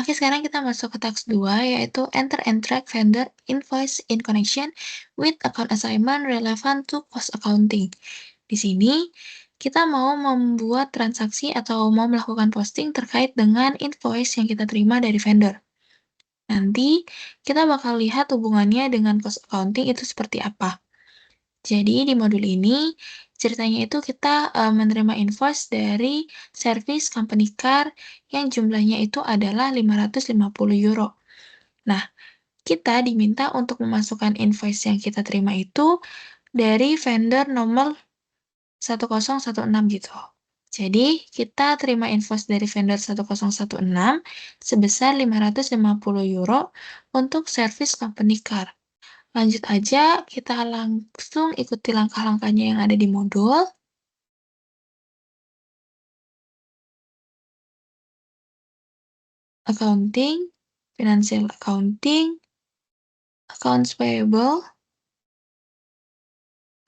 Oke, sekarang kita masuk ke teks 2, yaitu enter and track vendor invoice in connection with account assignment relevant to cost accounting. Di sini, kita mau membuat transaksi atau mau melakukan posting terkait dengan invoice yang kita terima dari vendor. Nanti, kita bakal lihat hubungannya dengan cost accounting itu seperti apa. Jadi di modul ini ceritanya itu kita menerima invoice dari service company car yang jumlahnya itu adalah 550 euro. Nah, kita diminta untuk memasukkan invoice yang kita terima itu dari vendor nomor 1016 gitu. Jadi, kita terima invoice dari vendor 1016 sebesar 550 euro untuk service company car. Lanjut aja, kita langsung ikuti langkah-langkahnya yang ada di modul. Accounting, financial accounting, accounts payable,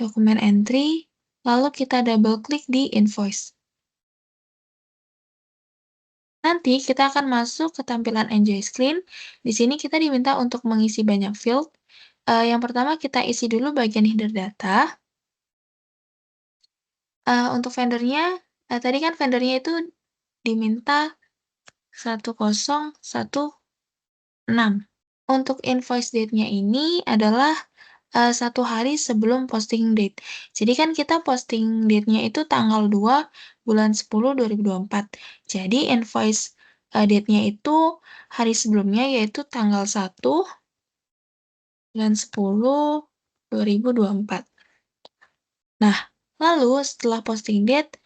dokumen entry, lalu kita double klik di invoice. Nanti kita akan masuk ke tampilan Enjoy Screen. Di sini kita diminta untuk mengisi banyak field. Yang pertama kita isi dulu bagian header data. Untuk vendornya, tadi kan vendornya itu diminta 1016. Untuk invoice date-nya ini adalah 1 hari sebelum posting date. Jadi kan kita posting date-nya itu tanggal 2 bulan 10 2024. Jadi invoice date-nya itu hari sebelumnya, yaitu tanggal 1 bulan 10 2024. Nah, lalu setelah posting date,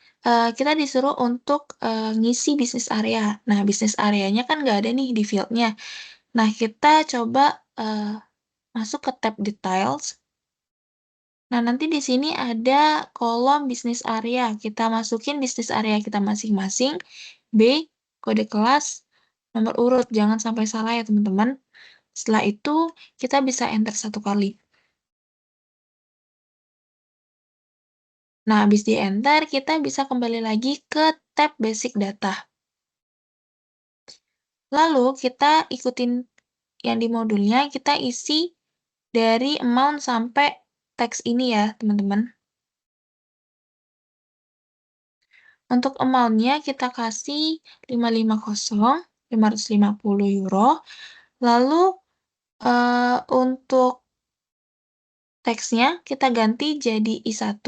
kita disuruh untuk ngisi bisnis area. Nah, bisnis areanya kan nggak ada nih di field-nya. Nah, kita coba masuk ke tab Details. Nah, nanti di sini ada kolom bisnis area. Kita masukin bisnis area kita masing-masing. B, kode kelas, nomor urut. Jangan sampai salah ya, teman-teman. Setelah itu, kita bisa enter 1 kali. Nah, habis di-enter, kita bisa kembali lagi ke tab Basic Data. Lalu, kita ikutin yang di modulnya, kita isi dari amount sampai teks ini ya, teman-teman. Untuk amount-nya kita kasih 550 euro. Lalu untuk teksnya kita ganti jadi I1.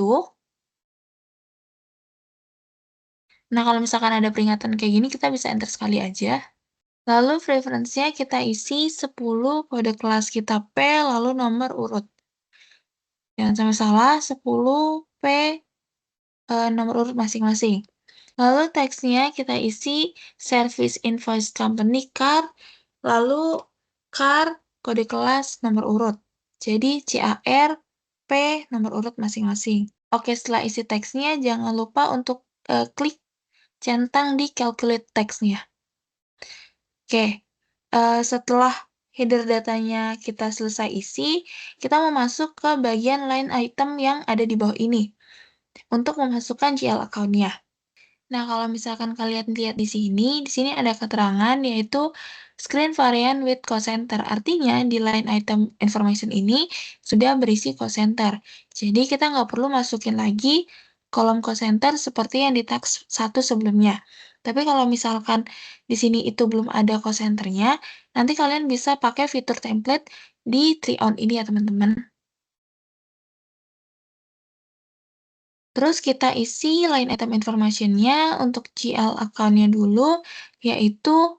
Nah, kalau misalkan ada peringatan kayak gini, kita bisa enter sekali aja. Lalu preference-nya kita isi 10 kode kelas kita P, lalu nomor urut. Jangan sampai salah, 10 P nomor urut masing-masing. Lalu teksnya kita isi service invoice company car, lalu car, kode kelas, nomor urut. Jadi CAR, P, nomor urut masing-masing. Oke, setelah isi teksnya, jangan lupa untuk klik centang di calculate text-nya. Oke, setelah header datanya kita selesai isi, kita mau masuk ke bagian line item yang ada di bawah ini untuk memasukkan GL account-nya. Nah, kalau misalkan kalian lihat di sini ada keterangan yaitu screen variant with cost center. Artinya di line item information ini sudah berisi cost center. Jadi kita nggak perlu masukin lagi kolom cost center seperti yang di teks 1 sebelumnya. Tapi kalau misalkan di sini itu belum ada cost center-nya, nanti kalian bisa pakai fitur template di try on ini ya, teman-teman. Terus kita isi line item information-nya untuk GL account-nya dulu, yaitu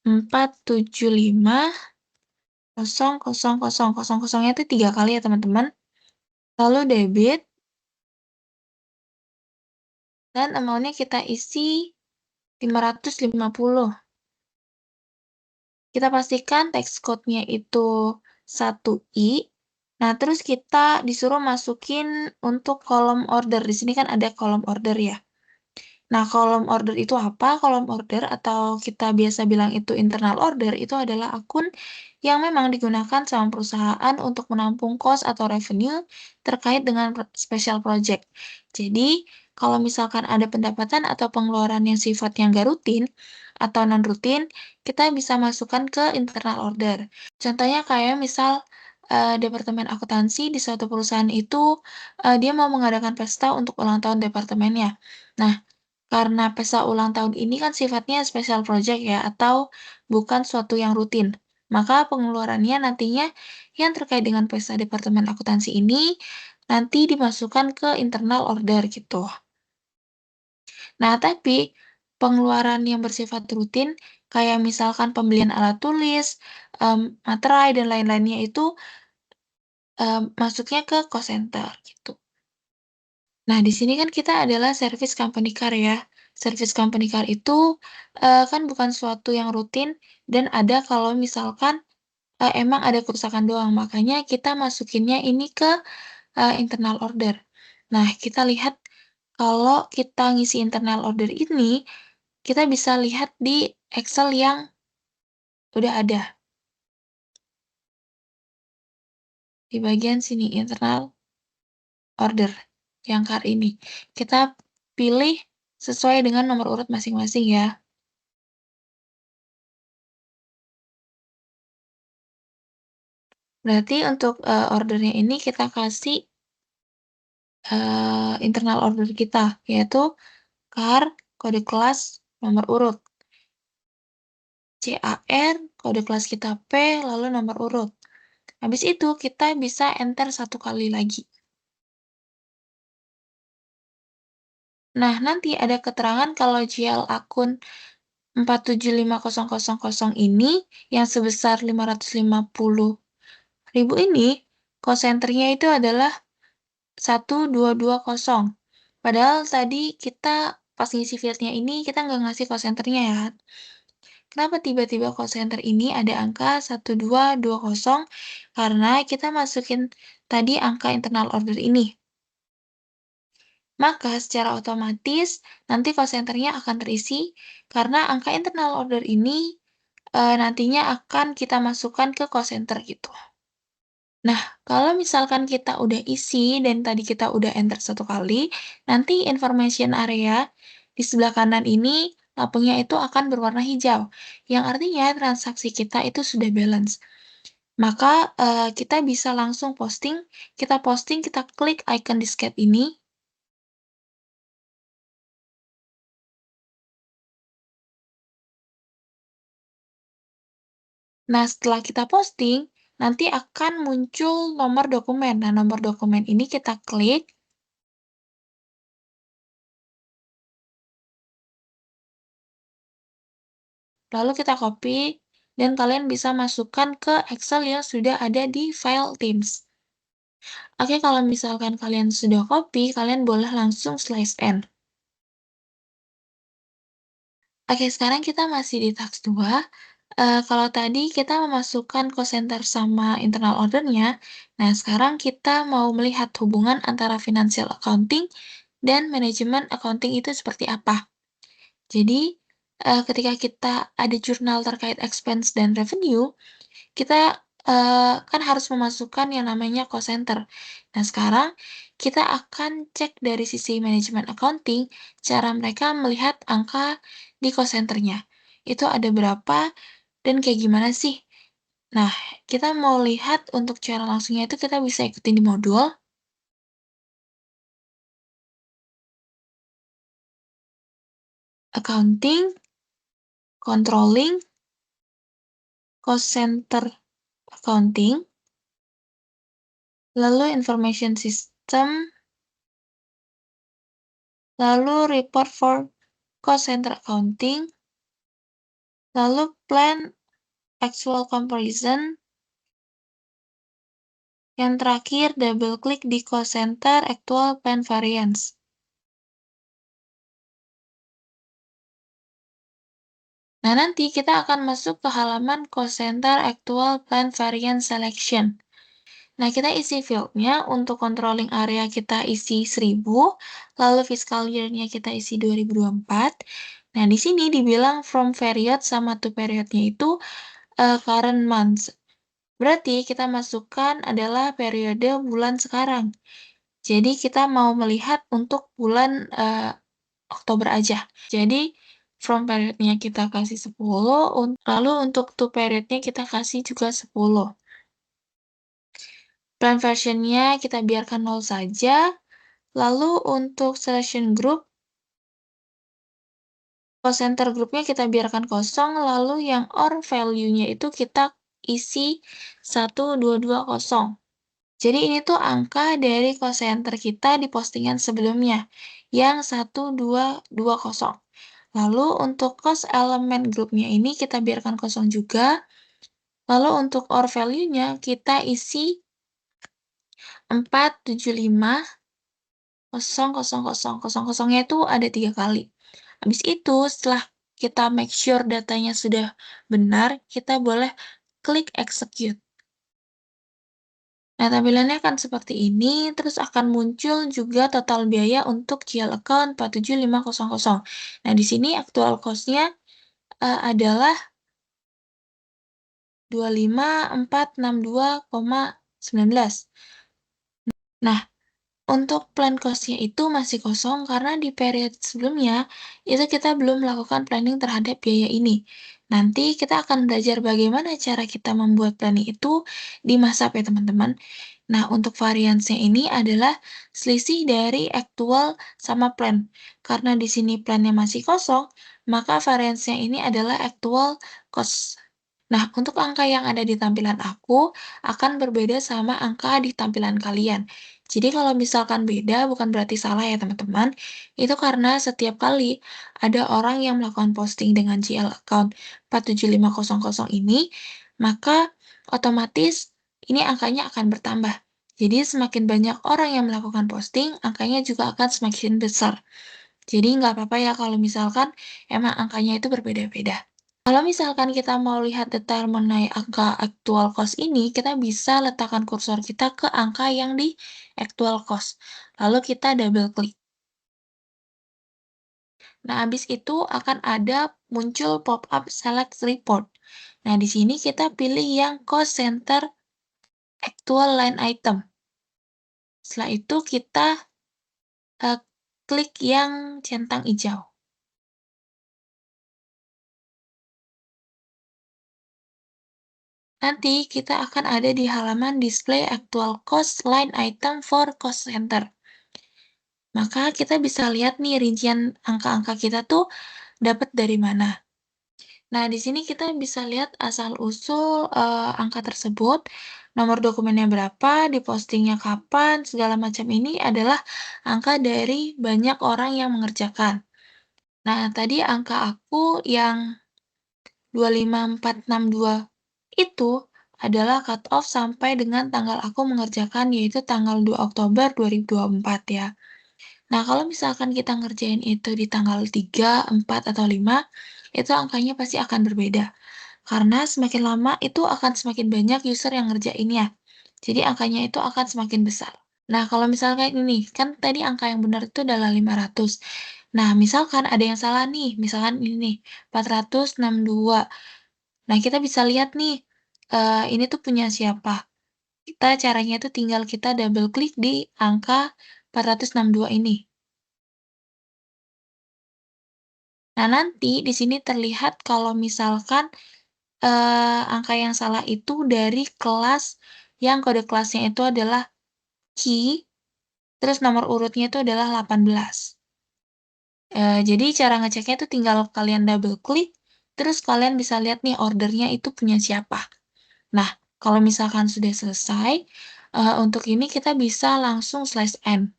475.000.00-nya itu 3 kali ya, teman-teman. Lalu debit, dan amount-nya kita isi 550. Kita pastikan text code-nya itu 1i. Nah, terus kita disuruh masukin untuk kolom order. Di sini kan ada kolom order ya. Nah, kolom order itu apa? Kolom order atau kita biasa bilang itu internal order, itu adalah akun yang memang digunakan sama perusahaan untuk menampung cost atau revenue terkait dengan special project. Jadi, kalau misalkan ada pendapatan atau pengeluaran yang sifatnya nggak rutin, atau non-rutin, kita bisa masukkan ke internal order. Contohnya kayak misal, departemen akuntansi di suatu perusahaan itu, dia mau mengadakan pesta untuk ulang tahun departemennya. Nah, karena pesta ulang tahun ini kan sifatnya special project ya, atau bukan suatu yang rutin. Maka pengeluarannya nantinya yang terkait dengan pesta departemen akuntansi ini, nanti dimasukkan ke internal order gitu. Nah, tapi pengeluaran yang bersifat rutin, kayak misalkan pembelian alat tulis, materai, dan lain-lainnya itu, masuknya ke cost center gitu. Nah, di sini kan kita adalah service company car ya. Service company car itu, kan bukan suatu yang rutin dan ada kalau misalkan, emang ada kerusakan doang, makanya kita masukinnya ini ke, internal order. Nah, kita lihat kalau kita ngisi internal order ini, kita bisa lihat di Excel yang udah ada, di bagian sini, internal order, yang car ini. Kita pilih sesuai dengan nomor urut masing-masing ya. Berarti untuk, ordernya ini kita kasih, internal order kita, yaitu car, kode kelas, nomor urut, CAR, kode kelas kita P, lalu nomor urut. Habis itu kita bisa enter satu kali lagi. Nah, nanti ada keterangan kalau GL akun 475000 ini yang sebesar 550.000 ini, call center-nya itu adalah 1220. Padahal tadi kita pas ngisi field-nya ini kita nggak ngasih call center-nya ya. Kenapa tiba-tiba call center ini ada angka 1220? Karena kita masukin tadi angka internal order ini. Maka secara otomatis nanti call center-nya akan terisi karena angka internal order ini nantinya akan kita masukkan ke call center gitu. Nah, kalau misalkan kita udah isi dan tadi kita udah enter satu kali, nanti information area di sebelah kanan ini lampunya itu akan berwarna hijau, yang artinya transaksi kita itu sudah balance. Maka kita bisa langsung posting, kita klik icon disket ini. Nah, setelah kita posting, nanti akan muncul nomor dokumen. Nah, nomor dokumen ini kita klik, lalu kita copy, dan kalian bisa masukkan ke Excel yang sudah ada di file Teams. Oke, kalau misalkan kalian sudah copy, kalian boleh langsung slash n. Oke, sekarang kita masih di task 2. Kalau tadi kita memasukkan cost center sama internal order-nya, nah sekarang kita mau melihat hubungan antara financial accounting dan manajemen accounting itu seperti apa. Jadi, ketika kita ada jurnal terkait expense dan revenue, kita, kan harus memasukkan yang namanya cost center. Nah, sekarang kita akan cek dari sisi manajemen accounting, cara mereka melihat angka di cost center-nya. Itu ada berapa dan kayak gimana sih? Nah, kita mau lihat untuk cara langsungnya itu kita bisa ikutin di modul, accounting, controlling, cost center accounting, lalu information system, lalu report for cost center accounting, lalu plan actual comparison, yang terakhir double klik di cost center actual plan variance. Nah, nanti kita akan masuk ke halaman cost center actual plan variance selection. Nah, kita isi field-nya untuk controlling area kita isi 1000, lalu fiscal year-nya kita isi 2024. Nah, di sini dibilang from period sama to period-nya itu current months. Berarti kita masukkan adalah periode bulan sekarang. Jadi kita mau melihat untuk bulan Oktober aja. Jadi From period-nya kita kasih 10, lalu untuk to period-nya kita kasih juga 10. Plan version-nya kita biarkan 0 saja, lalu untuk selection group, cost center group-nya kita biarkan kosong, lalu yang or value-nya itu kita isi 1220. Jadi ini tuh angka dari cost center kita di postingan sebelumnya, yang 1220. Lalu untuk cost element group-nya ini kita biarkan kosong juga. Lalu untuk or value-nya kita isi 475.000.000-nya itu ada 3 kali. Habis itu setelah kita make sure datanya sudah benar, kita boleh klik execute. Nah, tampilannya akan seperti ini, terus akan muncul juga total biaya untuk GL account 47500. Nah, di sini actual cost-nya adalah 25.462,19. Nah, untuk plan cost-nya itu masih kosong karena di period sebelumnya itu kita belum melakukan planning terhadap biaya ini. Nanti kita akan belajar bagaimana cara kita membuat planning itu di Masap ya teman-teman. Nah, untuk variansnya ini adalah selisih dari actual sama plan. Karena di sini plannya masih kosong, maka variansnya ini adalah actual cost. Nah, untuk angka yang ada di tampilan aku akan berbeda sama angka di tampilan kalian. Jadi kalau misalkan beda bukan berarti salah ya teman-teman. Itu karena setiap kali ada orang yang melakukan posting dengan GL account 47500 ini, maka otomatis ini angkanya akan bertambah. Jadi semakin banyak orang yang melakukan posting, angkanya juga akan semakin besar. Jadi nggak apa-apa ya kalau misalkan emang angkanya itu berbeda-beda. Kalau misalkan kita mau lihat detail mengenai angka actual cost ini, kita bisa letakkan kursor kita ke angka yang di actual cost. Lalu kita double klik. Nah, habis itu akan ada muncul pop-up select report. Nah, di sini kita pilih yang cost center actual line item. Setelah itu kita klik yang centang hijau. Nanti kita akan ada di halaman display actual cost line item for cost center. Maka kita bisa lihat nih rincian angka-angka kita tuh dapat dari mana. Nah, di sini kita bisa lihat asal-usul angka tersebut, nomor dokumennya berapa, dipostingnya kapan, segala macam ini adalah angka dari banyak orang yang mengerjakan. Nah, tadi angka aku yang 25462 itu adalah cut off sampai dengan tanggal aku mengerjakan, yaitu tanggal 2 Oktober 2024 ya. Nah, kalau misalkan kita ngerjain itu di tanggal 3, 4, atau 5, itu angkanya pasti akan berbeda. Karena semakin lama itu akan semakin banyak user yang ngerjainnya. Jadi angkanya itu akan semakin besar. Nah, kalau misalkan ini, kan tadi angka yang benar itu adalah 500. Nah, misalkan ada yang salah nih, misalkan ini nih, 462. Nah, kita bisa lihat nih, ini tuh punya siapa. Caranya itu tinggal kita double klik di angka 462 ini. Nah, nanti di sini terlihat kalau misalkan angka yang salah itu dari kelas yang kode kelasnya itu adalah key, terus nomor urutnya itu adalah 18. Jadi cara ngeceknya itu tinggal kalian double klik, terus kalian bisa lihat nih ordernya itu punya siapa. Nah, kalau misalkan sudah selesai, untuk ini kita bisa langsung slash n.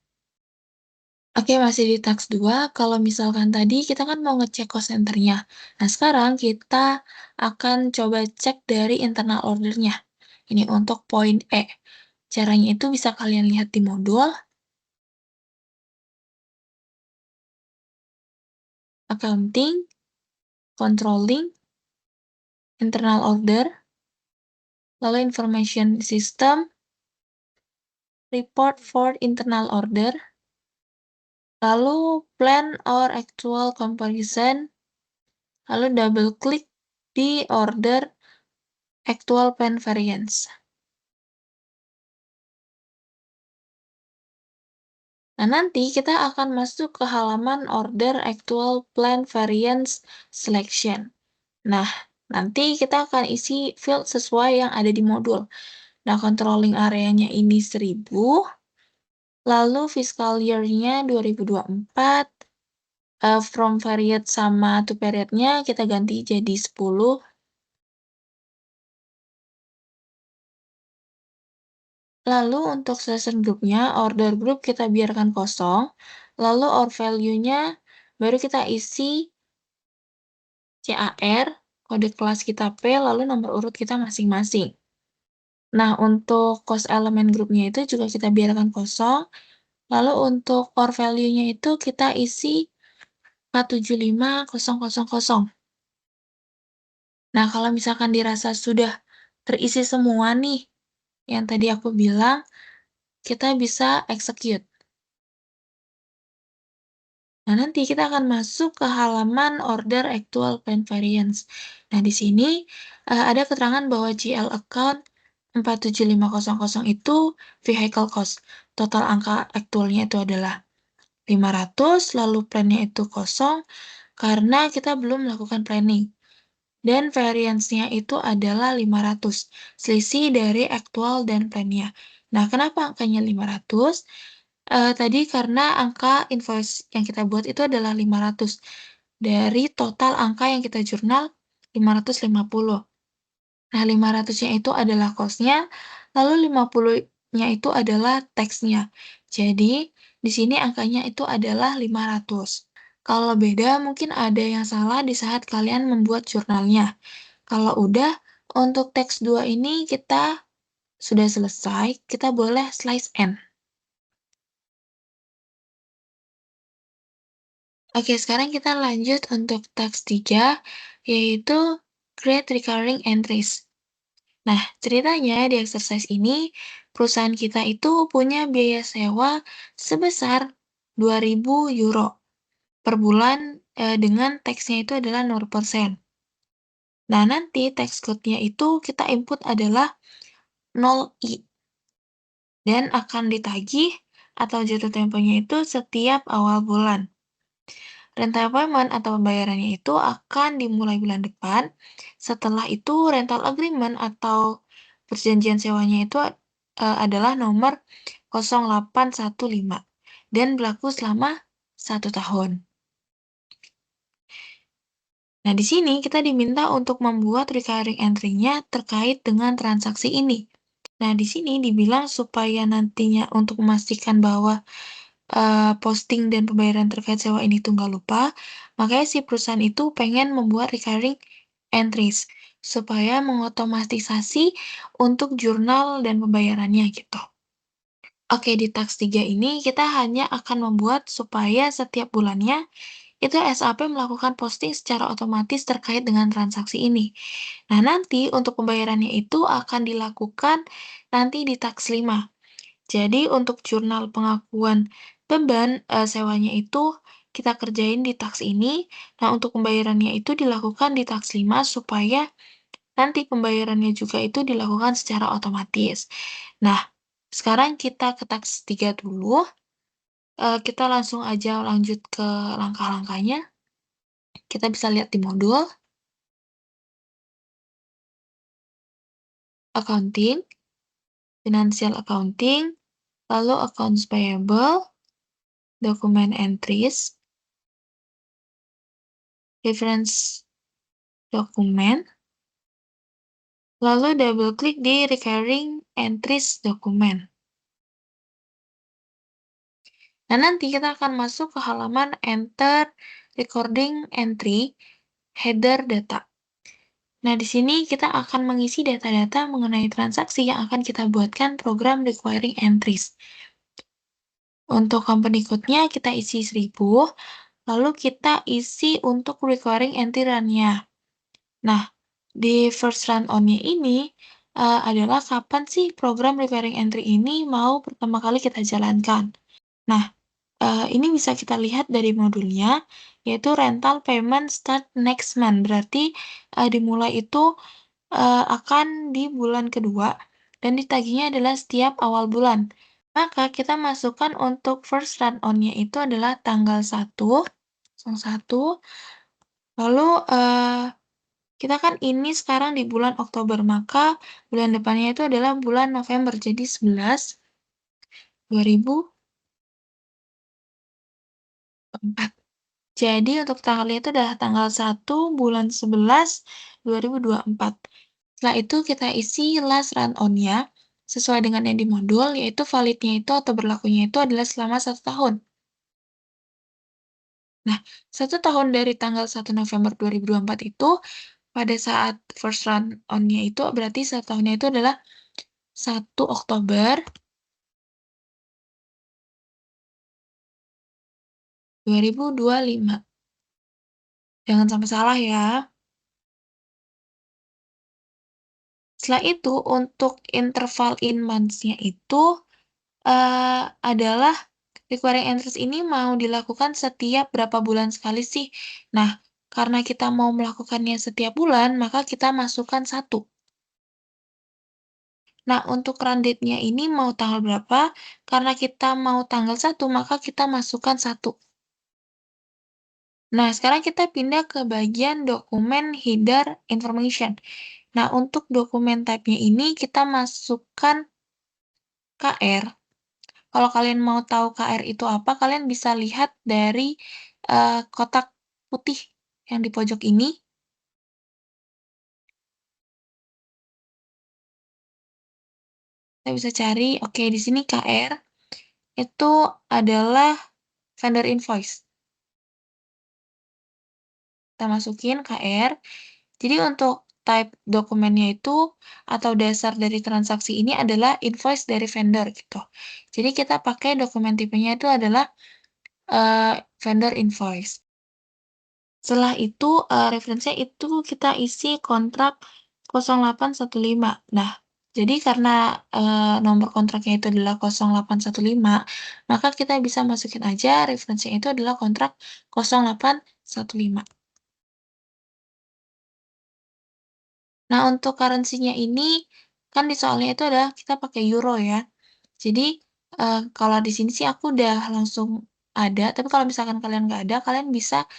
Oke, masih di task 2. Kalau misalkan tadi kita kan mau ngecek cost center-nya. Nah, sekarang kita akan coba cek dari internal order-nya. Ini untuk poin E. Caranya itu bisa kalian lihat di modul, accounting, controlling, internal order, lalu information system, report for internal order, lalu plan or actual comparison, lalu double klik di order actual plan variance. Nah, nanti kita akan masuk ke halaman Order Actual Plan Variance Selection. Nah, nanti kita akan isi field sesuai yang ada di modul. Nah, controlling areanya ini 1000, lalu fiscal year-nya 2024, from period sama to period-nya kita ganti jadi 10. Lalu untuk session group-nya, order group kita biarkan kosong, lalu or value-nya baru kita isi CAR, kode kelas kita P, lalu nomor urut kita masing-masing. Nah, untuk cost element grupnya itu juga kita biarkan kosong, lalu untuk or value-nya itu kita isi 475000. Nah, kalau misalkan dirasa sudah terisi semua nih, yang tadi aku bilang, kita bisa execute. Nah, nanti kita akan masuk ke halaman Order Actual Plan Variance. Nah, di sini ada keterangan bahwa GL account 47500 itu vehicle cost. Total angka aktualnya itu adalah 500, lalu plan-nya itu kosong karena kita belum melakukan planning. Dan variance-nya itu adalah 500, selisih dari aktual dan plan-nya. Nah, kenapa angkanya 500? Tadi karena angka invoice yang kita buat itu adalah 500 dari total angka yang kita jurnal 550. Nah, 500-nya itu adalah cost-nya, lalu 50-nya itu adalah tax-nya. Jadi, di sini angkanya itu adalah 500. Kalau beda, mungkin ada yang salah di saat kalian membuat jurnalnya. Kalau udah, untuk teks 2 ini kita sudah selesai, kita boleh slice N. Oke, sekarang kita lanjut untuk teks 3, yaitu Create Recurring Entries. Nah, ceritanya di exercise ini, perusahaan kita itu punya biaya sewa sebesar 2.000 euro per bulan dengan teksnya itu adalah 0%. Nah, nanti teks code-nya itu kita input adalah 0i dan akan ditagih atau jatuh temponya itu setiap awal bulan. Rental payment atau pembayarannya itu akan dimulai bulan depan. Setelah itu rental agreement atau perjanjian sewanya itu adalah nomor 0815 dan berlaku selama 1 tahun. Nah, di sini kita diminta untuk membuat recurring entry-nya terkait dengan transaksi ini. Nah, di sini dibilang supaya nantinya untuk memastikan bahwa posting dan pembayaran terkait sewa ini tuh nggak lupa, makanya si perusahaan itu pengen membuat recurring entries supaya mengotomatisasi untuk jurnal dan pembayarannya gitu. Oke, di tax 3 ini kita hanya akan membuat supaya setiap bulannya itu SAP melakukan posting secara otomatis terkait dengan transaksi ini. Nah, nanti untuk pembayarannya itu akan dilakukan nanti di tax 5. Jadi untuk jurnal pengakuan beban sewanya itu kita kerjain di tax ini. Nah, untuk pembayarannya itu dilakukan di tax 5 supaya nanti pembayarannya juga itu dilakukan secara otomatis. Nah, sekarang kita ke tax 3 dulu. Kita langsung aja lanjut ke langkah-langkahnya. Kita bisa lihat di modul accounting, financial accounting, lalu accounts payable, document entries, reference dokumen, lalu double klik di recurring entries dokumen. Nah, nanti kita akan masuk ke halaman enter recording entry header data. Nah, di sini kita akan mengisi data-data mengenai transaksi yang akan kita buatkan program requiring entries. Untuk company code-nya kita isi 1000, lalu kita isi untuk requiring entry run-nya. Nah, di first run on-nya ini adalah kapan sih program requiring entry ini mau pertama kali kita jalankan. Nah, ini bisa kita lihat dari modulnya, yaitu rental payment start next month. Berarti dimulai itu akan di bulan kedua dan ditagihnya adalah setiap awal bulan. Maka kita masukkan untuk first run on-nya itu adalah tanggal 1, lalu, kita kan ini sekarang di bulan Oktober, maka bulan depannya itu adalah bulan November, jadi 11/2024. Jadi untuk tanggalnya itu adalah tanggal 1 bulan 11/2024. Setelah itu kita isi last run on-nya sesuai dengan yang di modul, yaitu validnya itu atau berlakunya itu adalah selama 1 tahun. Nah, 1 tahun dari tanggal 1 November 2024 itu, pada saat first run on-nya itu berarti 1 tahunnya itu adalah 1 Oktober 2025. Jangan sampai salah ya. Setelah itu, untuk interval in months-nya itu, adalah requiring entries ini mau dilakukan setiap berapa bulan sekali sih? Nah, karena kita mau melakukannya setiap bulan, maka kita masukkan 1. Nah, untuk run date-nya ini mau tanggal berapa? Karena kita mau tanggal 1, maka kita masukkan 1. Nah, sekarang kita pindah ke bagian dokumen header information. Nah, untuk dokumen type-nya ini kita masukkan KR. Kalau kalian mau tahu KR itu apa, kalian bisa lihat dari kotak putih yang di pojok ini. Kita bisa cari, oke, di sini KR itu adalah vendor invoice. Kita masukin KR. Jadi untuk type dokumennya itu atau dasar dari transaksi ini adalah invoice dari vendor gitu. Jadi kita pakai dokumen tipenya itu adalah vendor invoice. Setelah itu, referensinya itu kita isi kontrak 0815. Nah, jadi karena, nomor kontraknya itu adalah 0815, maka kita bisa masukin aja referensinya itu adalah kontrak 0815. Nah, untuk currency-nya ini, kan di soalnya itu adalah kita pakai euro ya. Jadi, kalau di sini sih aku udah langsung ada, tapi kalau misalkan kalian nggak ada, kalian bisa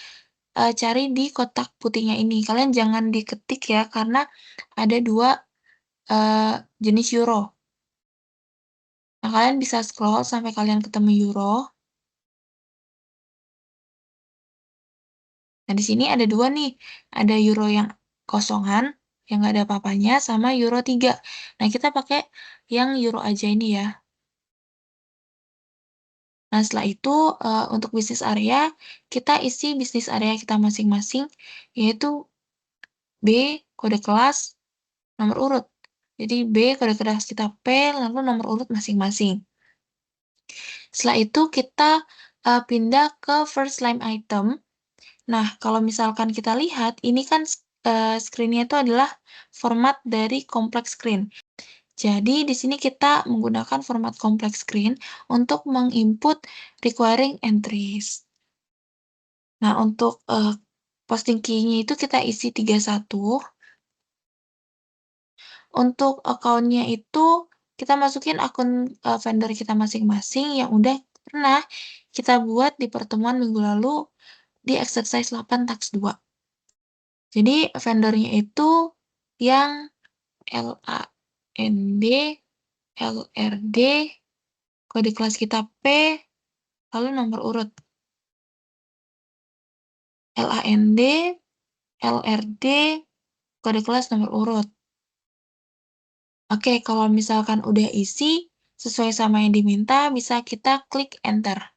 cari di kotak putihnya ini. Kalian jangan diketik ya, karena ada 2 jenis euro. Nah, kalian bisa scroll sampai kalian ketemu euro. Nah, di sini ada 2 nih, ada euro yang kosongan, yang nggak ada apa-apanya, sama euro 3. Nah, kita pakai yang euro aja ini ya. Nah, setelah itu, untuk bisnis area, kita isi bisnis area kita masing-masing, yaitu B, kode kelas, nomor urut. Jadi B, kode kelas kita P, lalu nomor urut masing-masing. Setelah itu kita, pindah ke first line item. Nah, kalau misalkan kita lihat, ini kan screen-nya itu adalah format dari complex screen. Jadi, di sini kita menggunakan format complex screen untuk menginput requiring entries. Nah, untuk posting key-nya itu kita isi 31. Untuk account-nya itu kita masukin akun vendor kita masing-masing yang udah pernah kita buat di pertemuan minggu lalu di exercise 8 tax 2. Jadi vendornya itu yang LAND, LRD, kode kelas kita P, lalu nomor urut. LAND, LRD, kode kelas nomor urut. Oke, kalau misalkan udah isi, sesuai sama yang diminta, bisa kita klik enter.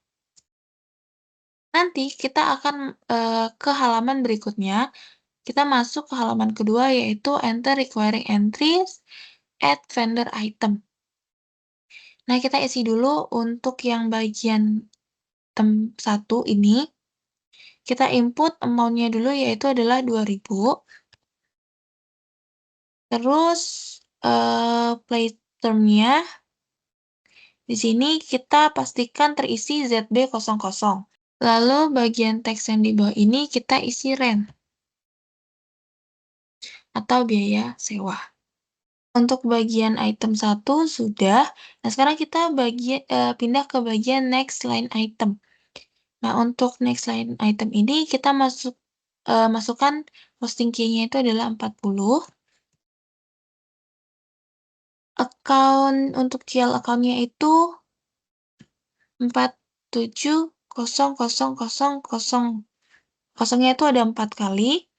Nanti kita akan ke halaman berikutnya. Kita masuk ke halaman kedua, yaitu enter requiring entries, add vendor item. Nah, kita isi dulu untuk yang bagian item 1 ini. Kita input amount-nya dulu, yaitu adalah 2.000. Terus, play term-nya, di sini kita pastikan terisi ZB00. Lalu bagian teks yang di bawah ini kita isi rent atau biaya sewa. Untuk bagian item 1 sudah. Nah, sekarang kita pindah ke bagian next line item. Nah, untuk next line item ini kita masukkan posting key-nya itu adalah 40. Untuk QL account-nya itu 470000. Kosongnya itu ada 4 kali.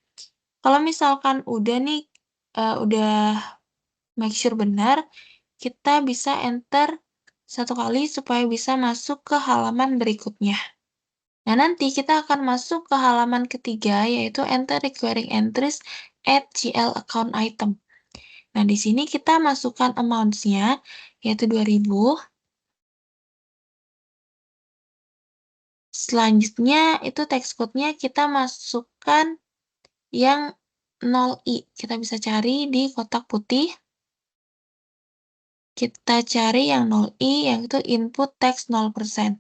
Kalau misalkan udah nih, udah make sure benar, kita bisa enter 1 kali supaya bisa masuk ke halaman berikutnya. Nah, nanti kita akan masuk ke halaman ketiga, yaitu enter requiring entries at GL account item. Nah, di sini kita masukkan amounts-nya, yaitu 2000. Selanjutnya, itu text code-nya kita masukkan yang 0i. Kita bisa cari di kotak putih. Kita cari yang 0i, yang itu input text 0%.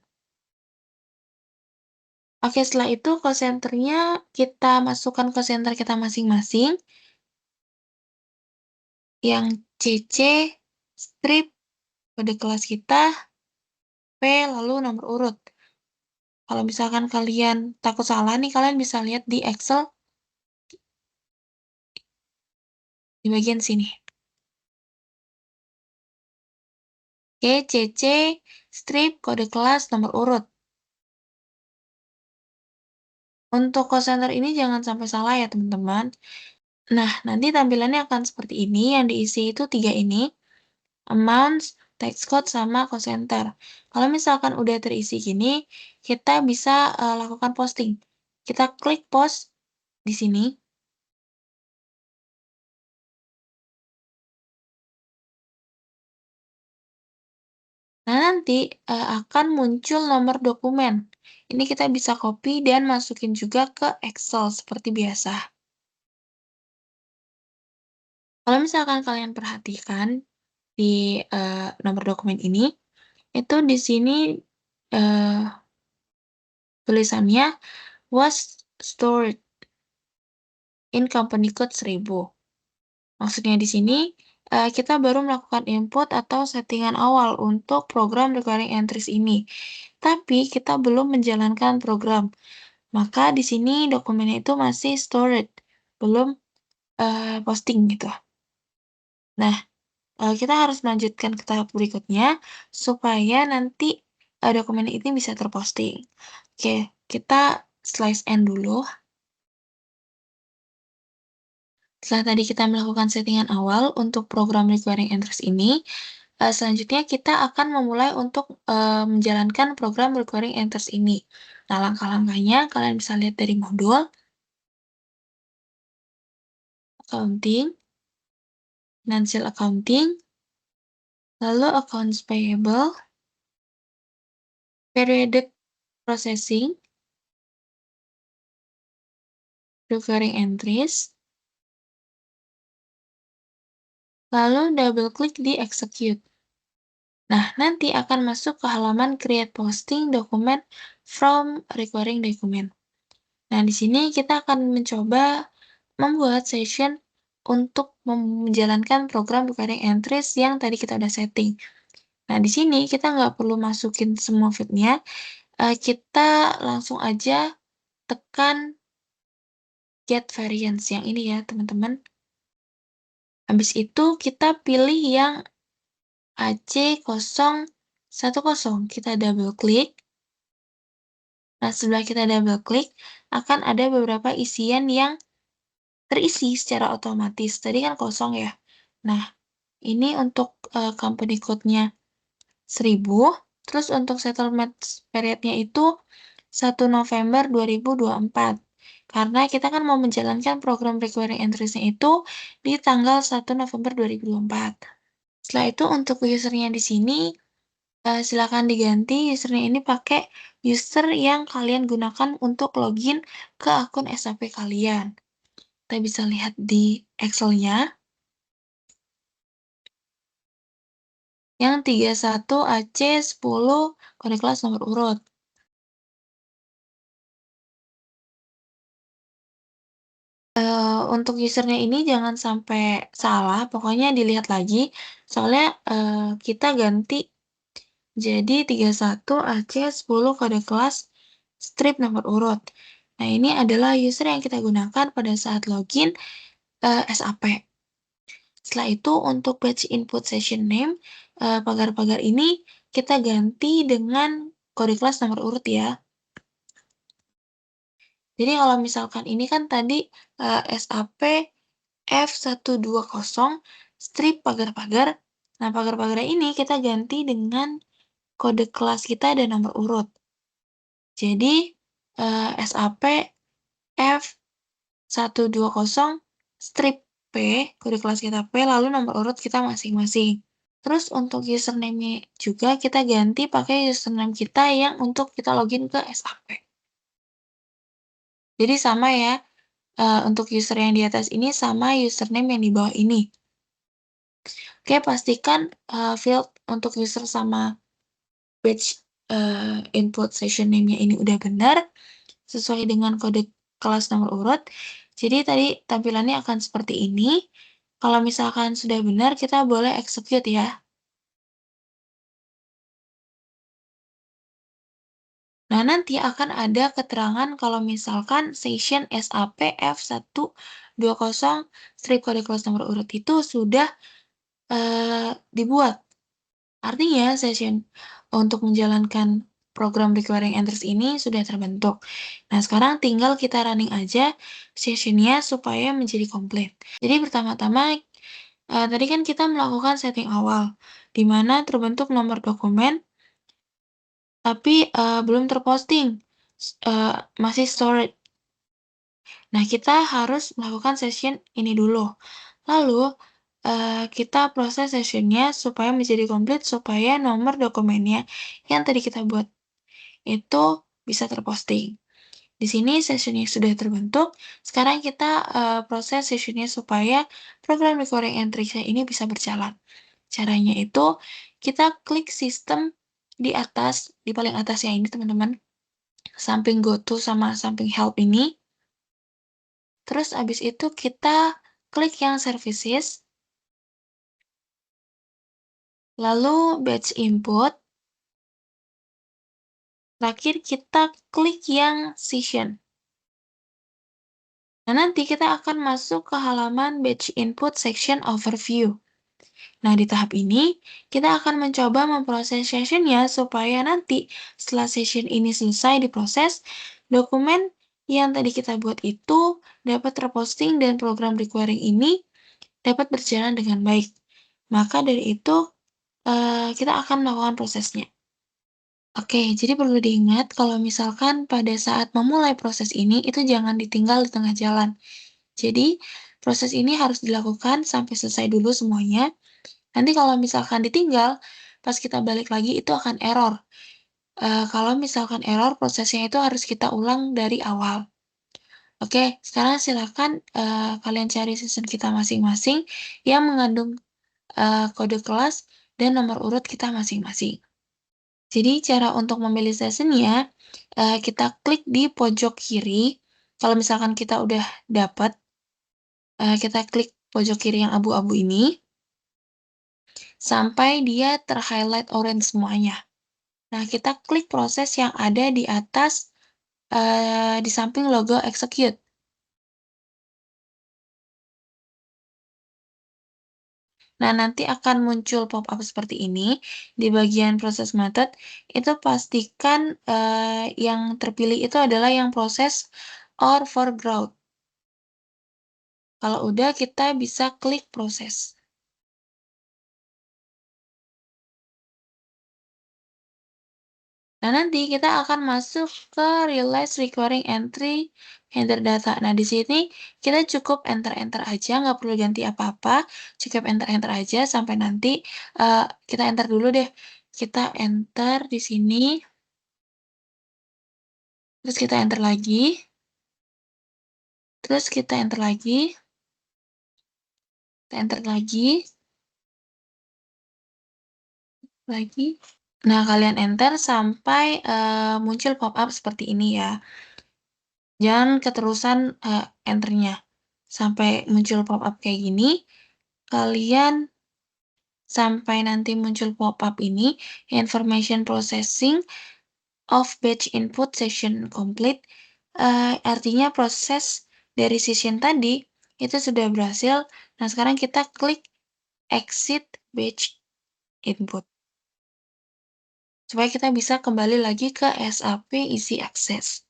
Oke, setelah itu call center-nya kita masukkan call center kita masing-masing. Yang CC, strip, kode kelas kita, P, lalu nomor urut. Kalau misalkan kalian takut salah nih, kalian bisa lihat di Excel di bagian sini. Oke, CC, strip, kode kelas, nomor urut. Untuk call center ini jangan sampai salah ya, teman-teman. Nah, nanti tampilannya akan seperti ini. Yang diisi itu 3 ini. Amounts, text code, sama call center. Kalau misalkan udah terisi gini, kita bisa lakukan posting. Kita klik post di sini. Nah, nanti akan muncul nomor dokumen. Ini kita bisa copy dan masukin juga ke Excel seperti biasa. Kalau misalkan kalian perhatikan di nomor dokumen ini, itu di sini eh, tulisannya was stored in company code 1000. Maksudnya di sini, kita baru melakukan input atau settingan awal untuk program recurring entries ini. Tapi kita belum menjalankan program. Maka di sini dokumennya itu masih stored, belum posting gitu. Nah, kita harus melanjutkan ke tahap berikutnya supaya nanti dokumen ini bisa terposting. Oke, kita slice end dulu. Setelah tadi kita melakukan settingan awal untuk program requiring entries ini, selanjutnya kita akan memulai untuk menjalankan program requiring entries ini. Nah, langkah-langkahnya kalian bisa lihat dari modul accounting, financial accounting, lalu accounts payable, periodic processing, recurring entries, lalu double klik di execute. Nah, nanti akan masuk ke halaman create posting document from requiring document. Nah, di sini kita akan mencoba membuat session untuk menjalankan program recurring entries yang tadi kita udah setting. Nah, di sini kita nggak perlu masukin semua field-nya, kita langsung aja tekan get variance yang ini ya, teman-teman. Habis itu kita pilih yang AC010, kita double klik. Nah, setelah kita double klik, akan ada beberapa isian yang terisi secara otomatis. Tadi kan kosong ya. Nah, ini untuk company code-nya 1000, terus untuk settlement period-nya itu 1 November 2024. Karena kita kan mau menjalankan program requiring entries-nya itu di tanggal 1 November 2024. Setelah itu untuk user-nya di sini, silakan diganti user-nya ini pakai user yang kalian gunakan untuk login ke akun SAP kalian. Kita bisa lihat di Excel-nya. Yang 31AC10 kode kelas nomor urut. Untuk usernya ini jangan sampai salah, pokoknya dilihat lagi, soalnya, kita ganti jadi 31AC10 kode kelas strip nomor urut. Nah, ini adalah user yang kita gunakan pada saat login, SAP. Setelah itu untuk batch input session name, pagar-pagar ini kita ganti dengan kode kelas nomor urut ya. Jadi kalau misalkan ini kan tadi, SAP F120 strip pagar-pagar. Nah, pagar-pagar ini kita ganti dengan kode kelas kita dan nomor urut. Jadi, SAP F120 strip P, kode kelas kita P, lalu nomor urut kita masing-masing. Terus untuk username-nya juga kita ganti pakai username kita yang untuk kita login ke SAP. Jadi sama ya, untuk user yang di atas ini sama username yang di bawah ini. Oke, pastikan, field untuk user sama batch, input session name-nya ini udah benar, sesuai dengan kode kelas nomor urut. Jadi tadi tampilannya akan seperti ini. Kalau misalkan sudah benar, kita boleh execute ya. Nah, nanti akan ada keterangan kalau misalkan session SAP F120 strip kode kelas nomor urut itu sudah dibuat. Artinya session untuk menjalankan program requiring entries ini sudah terbentuk. Nah, sekarang tinggal kita running aja sessionnya supaya menjadi komplit. Jadi pertama-tama, tadi kan kita melakukan setting awal, di mana terbentuk nomor dokumen, tapi belum terposting, masih storage. Nah, kita harus melakukan session ini dulu. Lalu, kita proses sessionnya supaya menjadi komplit, supaya nomor dokumennya yang tadi kita buat itu bisa terposting. Di sini sessionnya sudah terbentuk, sekarang kita proses sessionnya supaya program recording entry-nya ini bisa berjalan. Caranya itu, kita klik sistem di atas, di paling atasnya ini teman-teman, samping go to sama samping help ini. Terus abis itu kita klik yang services, lalu batch input, terakhir kita klik yang session. Nah, nanti kita akan masuk ke halaman batch input section overview. Nah, di tahap ini, kita akan mencoba memproses sessionnya supaya nanti setelah session ini selesai diproses, dokumen yang tadi kita buat itu dapat terposting dan program requiring ini dapat berjalan dengan baik. Maka dari itu, kita akan melakukan prosesnya. Oke, jadi perlu diingat kalau misalkan pada saat memulai proses ini, itu jangan ditinggal di tengah jalan. Jadi, proses ini harus dilakukan sampai selesai dulu semuanya. Nanti kalau misalkan ditinggal, pas kita balik lagi itu akan error. Kalau misalkan error, prosesnya itu harus kita ulang dari awal. Oke, sekarang silakan kalian cari season kita masing-masing yang mengandung kode kelas dan nomor urut kita masing-masing. Jadi cara untuk memilih sessionnya, kita klik di pojok kiri. Kalau misalkan kita udah dapat, kita klik pojok kiri yang abu-abu ini, sampai dia ter-highlight orange semuanya. Nah, kita klik proses yang ada di atas, di samping logo execute. Nah, nanti akan muncul pop-up seperti ini. Di bagian proses method, itu pastikan yang terpilih itu adalah yang proses or foreground. Kalau udah, kita bisa klik proses. Nah, nanti kita akan masuk ke realize requiring entry header data. Nah, di sini kita cukup enter-enter aja, nggak perlu ganti apa-apa. Cukup enter-enter aja sampai nanti, kita enter dulu deh. Kita enter di sini, terus kita enter lagi, terus kita enter lagi, kita enter lagi. Nah, kalian enter sampai muncul pop-up seperti ini ya. Jangan keterusan enternya. sampai muncul pop-up kayak gini, kalian sampai nanti muncul pop-up ini, information processing of batch input session complete, artinya proses dari session tadi itu sudah berhasil. Nah, sekarang kita klik exit batch input, supaya kita bisa kembali lagi ke SAP Easy Access.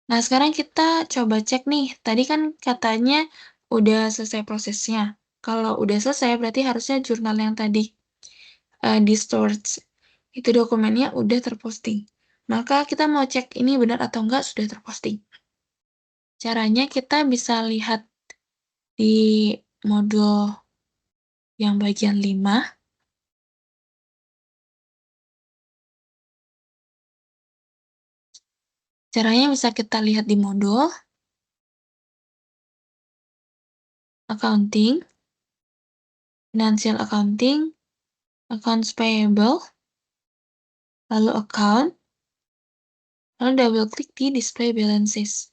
Nah, sekarang kita coba cek nih, tadi kan katanya udah selesai prosesnya. Kalau udah selesai, berarti harusnya jurnal yang tadi di storage itu dokumennya udah terposting. Maka kita mau cek ini benar atau enggak sudah terposting. Caranya kita bisa lihat di modul yang bagian 5. Caranya bisa kita lihat di modul accounting, financial accounting, accounts payable, lalu account, lalu double klik di display balances.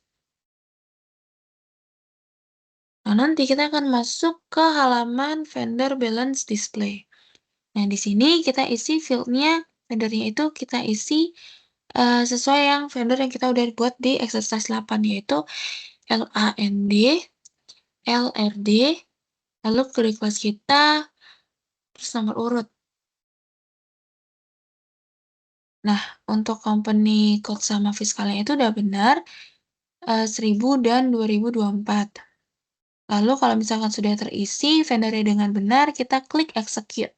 Nah, nanti kita akan masuk ke halaman vendor balance display. Nah, di sini kita isi field-nya, vendornya itu kita isi sesuai yang vendor yang kita udah buat di exercise 8, yaitu LAND, LRD, lalu kode kelas kita, terus nomor urut. Nah, untuk company code sama fiskalnya itu udah benar, 1000 dan 2024. Lalu kalau misalkan sudah terisi vendornya dengan benar, kita klik execute.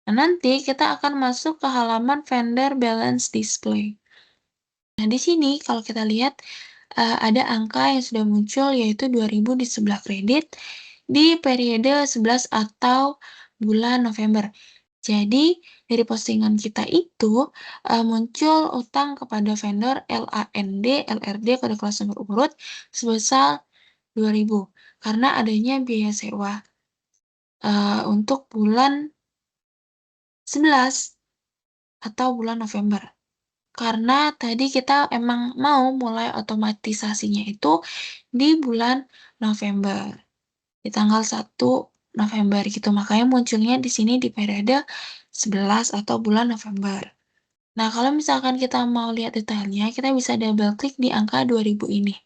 Nah, nanti kita akan masuk ke halaman vendor balance display. Nah, di sini kalau kita lihat ada angka yang sudah muncul yaitu 2000 di sebelah kredit di periode 11 atau bulan November. Jadi, dari postingan kita itu muncul utang kepada vendor LAND, LRD, kode kelas nomor urut sebesar 2000 karena adanya biaya sewa untuk bulan 11 atau bulan November. Karena tadi kita emang mau mulai otomatisasinya itu di bulan November, di tanggal 1 November gitu. Makanya munculnya di sini di periode 11 atau bulan November. Nah, kalau misalkan kita mau lihat detailnya, kita bisa double klik di angka 2000 ini.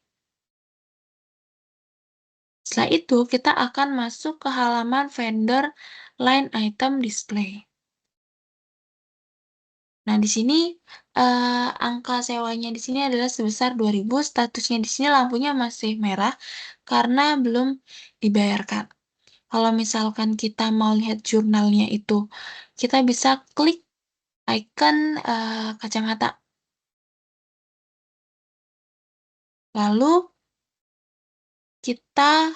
Setelah itu, kita akan masuk ke halaman vendor line item display. Nah, di sini angka sewanya di sini adalah sebesar 2000, statusnya di sini lampunya masih merah karena belum dibayarkan. Kalau misalkan kita mau lihat jurnalnya itu, kita bisa klik icon kacamata. Lalu kita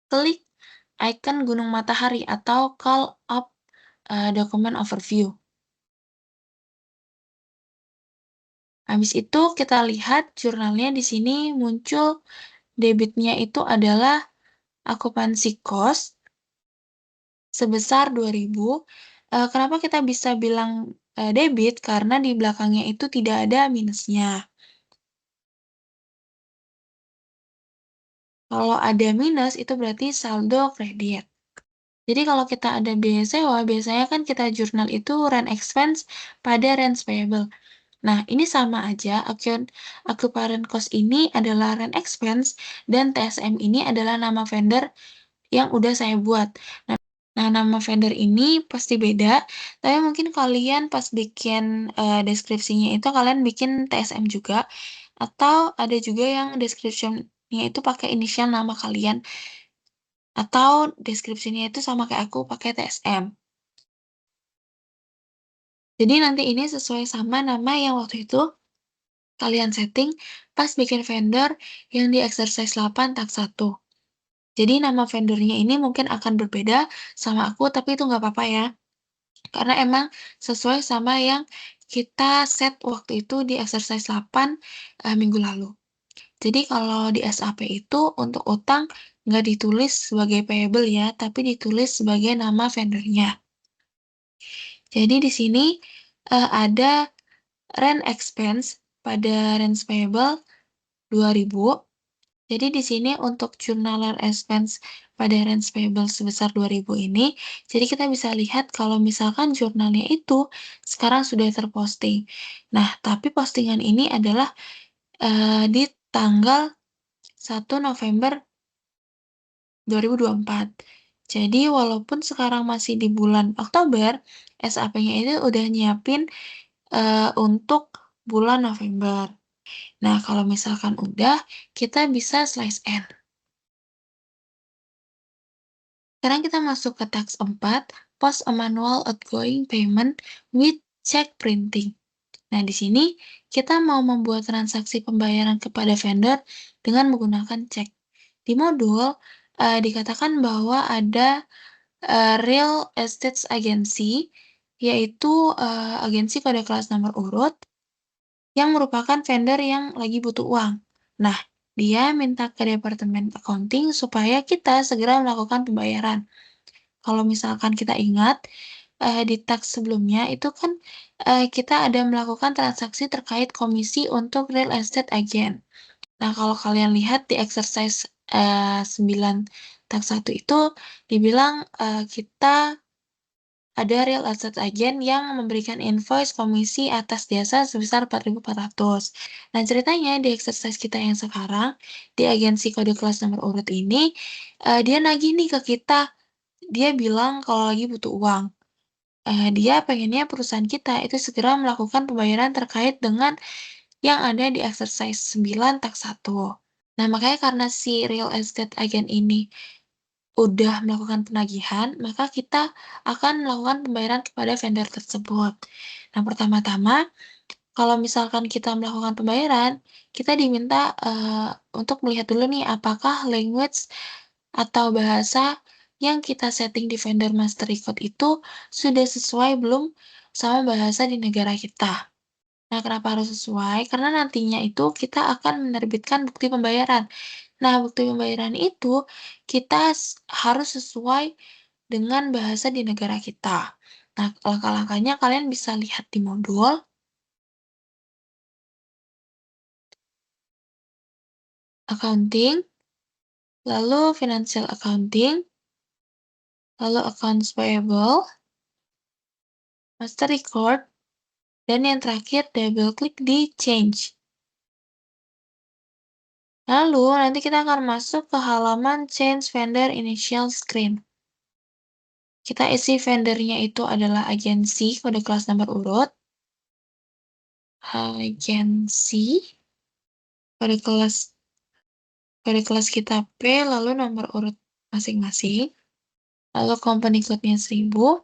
klik icon gunung matahari atau call up document overview. Habis itu kita lihat jurnalnya di sini muncul debitnya itu adalah occupancy cost sebesar 2000. Kenapa kita bisa bilang debit? Karena di belakangnya itu tidak ada minusnya. Kalau ada minus, itu berarti saldo kredit. Jadi kalau kita ada biaya sewa, biasanya kan kita jurnal itu rent expense pada rent payable. Nah, ini sama aja, occupant cost ini adalah rent expense, dan TSM ini adalah nama vendor yang udah saya buat. Nah, nama vendor ini pasti beda, tapi mungkin kalian pas bikin deskripsinya itu kalian bikin TSM juga, atau ada juga yang description-nya itu pakai inisial nama kalian, atau deskripsinya itu sama kayak aku pakai TSM. Jadi nanti ini sesuai sama nama yang waktu itu kalian setting pas bikin vendor yang di exercise 8 tag 1. Jadi nama vendornya ini mungkin akan berbeda sama aku, tapi itu nggak apa-apa ya. Karena emang sesuai sama yang kita set waktu itu di exercise 8 minggu lalu. Jadi kalau di SAP itu untuk utang nggak ditulis sebagai payable ya, tapi ditulis sebagai nama vendornya. Jadi di sini ada rent expense pada rent payable 2.000. Jadi di sini untuk journaler expense pada rent payable sebesar 2.000 ini, jadi kita bisa lihat kalau misalkan jurnalnya itu sekarang sudah terposting. Nah, tapi postingan ini adalah di tanggal 1 November 2024. Jadi walaupun sekarang masih di bulan Oktober, SAP-nya itu udah nyiapin untuk bulan November. Nah, kalau misalkan udah, kita bisa slice N. Sekarang kita masuk ke task 4, post a manual outgoing payment with check printing. Nah, di sini kita mau membuat transaksi pembayaran kepada vendor dengan menggunakan cek. Di modul, dikatakan bahwa ada real estate agency, yaitu agensi kode kelas nomor urut yang merupakan vendor yang lagi butuh uang. Nah, dia minta ke departemen accounting supaya kita segera melakukan pembayaran. Kalau misalkan kita ingat, di task sebelumnya itu kan, kita ada melakukan transaksi terkait komisi untuk real estate agent. Nah, kalau kalian lihat di exercise, 9 task 1 itu dibilang, kita ada real estate agent yang memberikan invoice komisi atas jasa sebesar 4.400. Nah, ceritanya di exercise kita yang sekarang, di agensi kode kelas nomor urut ini, dia nagih nih ke kita. Dia bilang kalau lagi butuh uang. Dia pengennya perusahaan kita itu segera melakukan pembayaran terkait dengan yang ada di exercise 9 tak 1. Nah, makanya karena si real estate agent ini udah melakukan penagihan, maka kita akan melakukan pembayaran kepada vendor tersebut. Nah, pertama-tama, kalau misalkan kita melakukan pembayaran, kita diminta untuk melihat dulu nih, apakah language atau bahasa yang kita setting di vendor master record itu sudah sesuai belum sama bahasa di negara kita. Nah, kenapa harus sesuai? Karena nantinya itu kita akan menerbitkan bukti pembayaran. Nah, bukti pembayaran itu kita harus sesuai dengan bahasa di negara kita. Nah, langkah-langkahnya kalian bisa lihat di modul accounting, lalu financial accounting, lalu accounts payable, master record, dan yang terakhir double klik di change. Lalu nanti kita akan masuk ke halaman change vendor initial screen. Kita isi vendornya itu adalah agensi kode kelas nomor urut, agensi kode kelas kita P, lalu nomor urut masing-masing, lalu company code-nya 1000.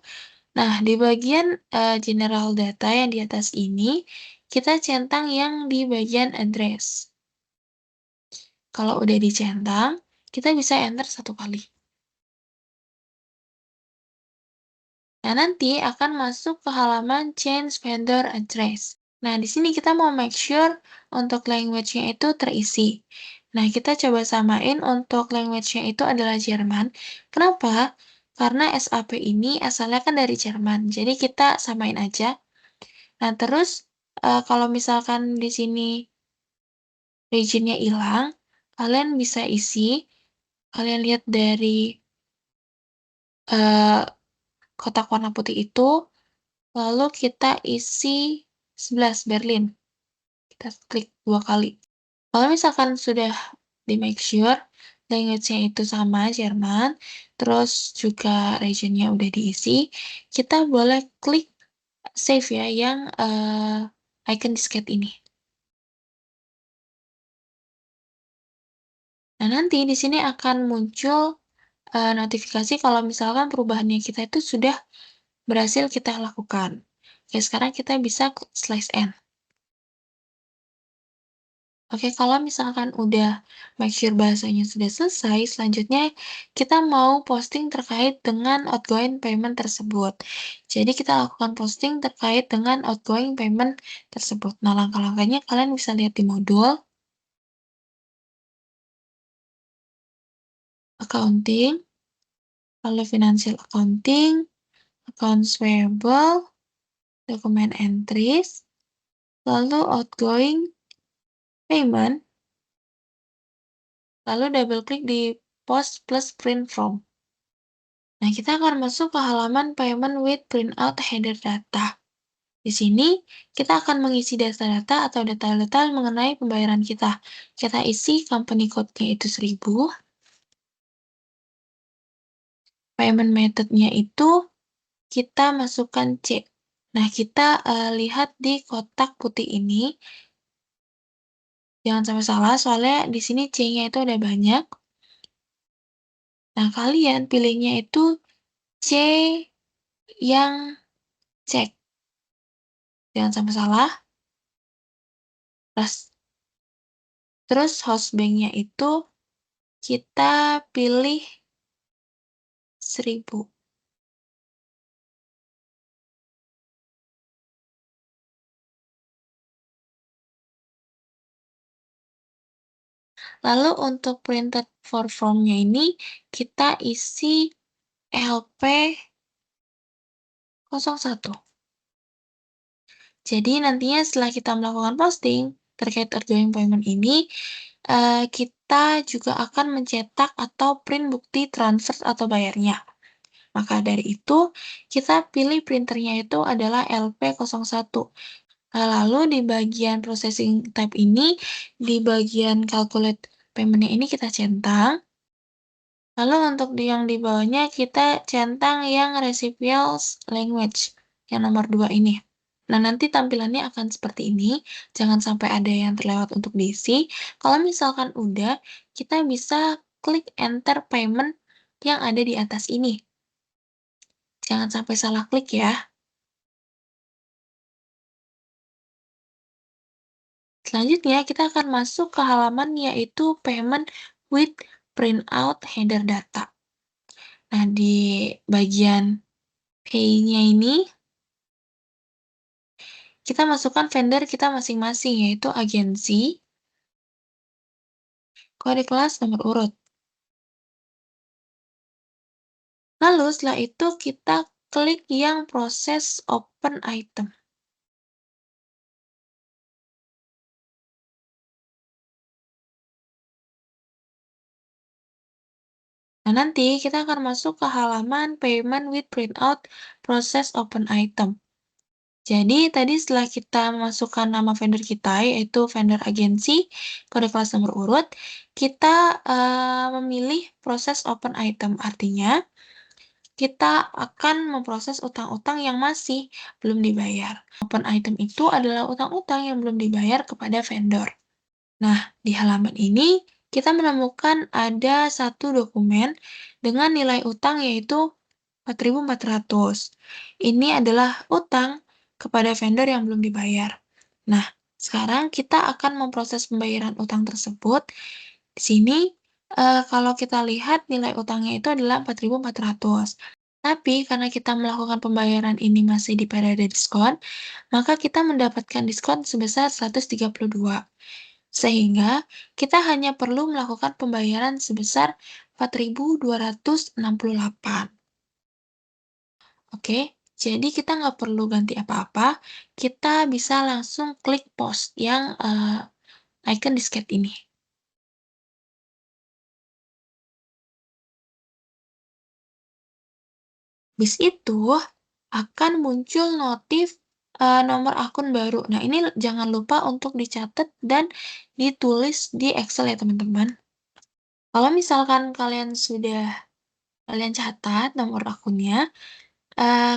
Nah, di bagian general data yang di atas ini, kita centang yang di bagian address. Kalau udah dicentang, kita bisa enter 1 kali. Nah, nanti akan masuk ke halaman change vendor address. Nah, di sini kita mau make sure untuk language-nya itu terisi. Nah, kita coba samain untuk language-nya itu adalah Jerman. Kenapa? Karena SAP ini asalnya kan dari Jerman, jadi kita samain aja. Nah, terus kalau misalkan di sini region-nya hilang, kalian bisa isi, kalian lihat dari kotak warna putih itu, lalu kita isi 11 Berlin. Kita klik 2 kali. Kalau misalkan sudah di make sure language-nya itu sama Jerman, terus juga region-nya udah diisi, kita boleh klik save ya yang icon disket ini. Nah, nanti di sini akan muncul notifikasi kalau misalkan perubahannya kita itu sudah berhasil kita lakukan. Oke, sekarang kita bisa klik slice N. Oke, kalau misalkan udah make sure bahasanya sudah selesai, selanjutnya kita mau posting terkait dengan outgoing payment tersebut. Jadi kita lakukan posting terkait dengan outgoing payment tersebut. Nah, langkah-langkahnya kalian bisa lihat di modul accounting, lalu financial accounting, accounts payable, document entries, lalu outgoing payment, lalu double klik di post plus print from. Nah, kita akan masuk ke halaman payment with printout header data. Di sini, kita akan mengisi data-data atau detail-detail mengenai pembayaran kita. Kita isi company code-nya itu 1000, payment method-nya itu kita masukkan C. Nah, kita lihat di kotak putih ini, jangan sampai salah, soalnya di sini C-nya itu ada banyak. Nah, kalian pilihnya itu C yang cek. Jangan sampai salah. Terus host bank-nya itu kita pilih 1000. Lalu untuk printed for from-nya ini, kita isi LP01. Jadi nantinya setelah kita melakukan posting terkait outgoing payment ini, kita juga akan mencetak atau print bukti transfer atau bayarnya. Maka dari itu, kita pilih printernya itu adalah LP01. Lalu di bagian processing type ini, di bagian calculate payment-nya ini kita centang. Lalu untuk yang di bawahnya kita centang yang recipients language, yang nomor 2 ini. Nah, nanti tampilannya akan seperti ini, jangan sampai ada yang terlewat untuk diisi. Kalau misalkan udah, kita bisa klik enter payment yang ada di atas ini. Jangan sampai salah klik ya. Selanjutnya, kita akan masuk ke halaman yaitu payment with printout header data. Nah, di bagian pay-nya ini, kita masukkan vendor kita masing-masing, yaitu agensi, kode kelas, nomor urut. Lalu setelah itu kita klik yang proses open item. Nah, nanti kita akan masuk ke halaman payment with printout process open item. Jadi, tadi setelah kita masukkan nama vendor kita, yaitu vendor agensi, kode kelas nomor urut, kita memilih proses open item. Artinya, kita akan memproses utang-utang yang masih belum dibayar. Open item itu adalah utang-utang yang belum dibayar kepada vendor. Nah, di halaman ini kita menemukan ada satu dokumen dengan nilai utang yaitu 4.400. Ini adalah utang kepada vendor yang belum dibayar. Nah, sekarang kita akan memproses pembayaran utang tersebut. Di sini, kalau kita lihat nilai utangnya itu adalah 4.400. Tapi karena kita melakukan pembayaran ini masih di periode diskon, maka kita mendapatkan diskon sebesar 132. Sehingga kita hanya perlu melakukan pembayaran sebesar 4.268. Oke, jadi kita nggak perlu ganti apa-apa, kita bisa langsung klik post yang icon disket ini. Habis itu, akan muncul notif nomor akun baru. Nah, ini jangan lupa untuk dicatat dan ditulis di Excel ya, teman-teman. Kalau misalkan kalian catat nomor akunnya,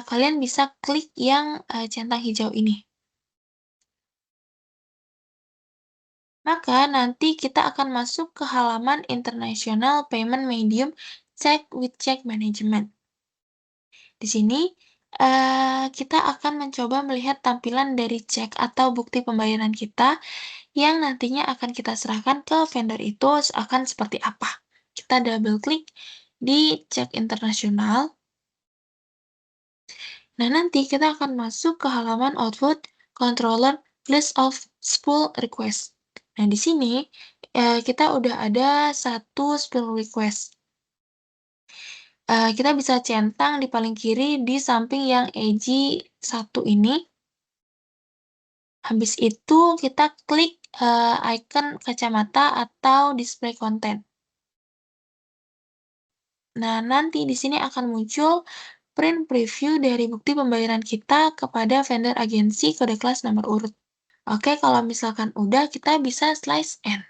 kalian bisa klik yang centang hijau ini. Maka nanti kita akan masuk ke halaman International Payment Medium Check with Check Management. Di sini, kita akan mencoba melihat tampilan dari cek atau bukti pembayaran kita yang nantinya akan kita serahkan ke vendor itu akan seperti apa. Kita double klik di cek internasional. Nah, nanti kita akan masuk ke halaman Output Controller List of Spool Request. Nah, di sini kita udah ada satu spool request. Kita bisa centang di paling kiri di samping yang EJ1 ini. Habis itu kita klik, icon kacamata atau display konten. Nah, nanti di sini akan muncul print preview dari bukti pembayaran kita kepada vendor agensi kode kelas nomor urut. Oke, kalau misalkan udah, kita bisa slice end.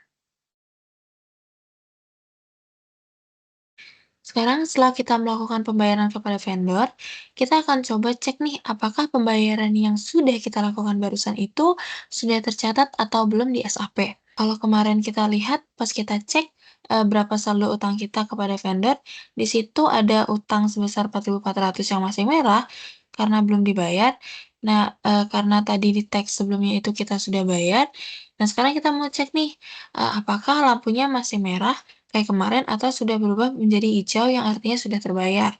Sekarang setelah kita melakukan pembayaran kepada vendor, kita akan coba cek nih apakah pembayaran yang sudah kita lakukan barusan itu sudah tercatat atau belum di SAP. Kalau kemarin kita lihat pas kita cek berapa saldo utang kita kepada vendor, di situ ada utang sebesar 4.400 yang masih merah karena belum dibayar. Nah, karena tadi di teks sebelumnya itu kita sudah bayar, nah sekarang kita mau cek nih, apakah lampunya masih merah kayak kemarin atau sudah berubah menjadi hijau yang artinya sudah terbayar.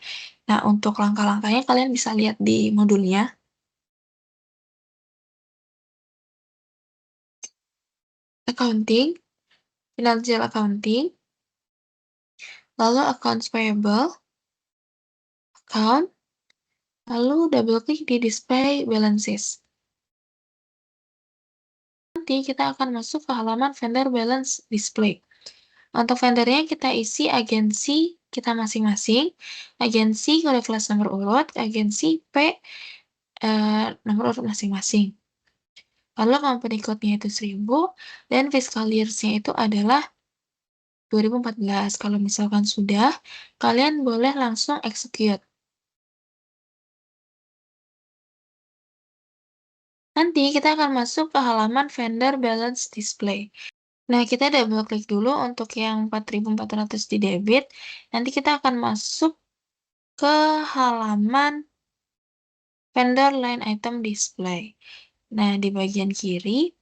Nah, untuk langkah-langkahnya kalian bisa lihat di modulnya. Accounting, financial accounting, lalu accounts payable, account, lalu double klik di display balances. Nanti kita akan masuk ke halaman vendor balance display. Untuk vendornya kita isi agensi kita masing-masing, agensi kode kelas nomor urut, agensi P, nomor urut masing-masing. Lalu company code-nya itu 1000 dan fiscal years-nya itu adalah 2014. Kalau misalkan sudah, kalian boleh langsung execute. Nanti kita akan masuk ke halaman vendor balance display. Nah, kita double klik dulu untuk yang 4.400 di debit. Nanti kita akan masuk ke halaman vendor line item display. Nah, di bagian kiri,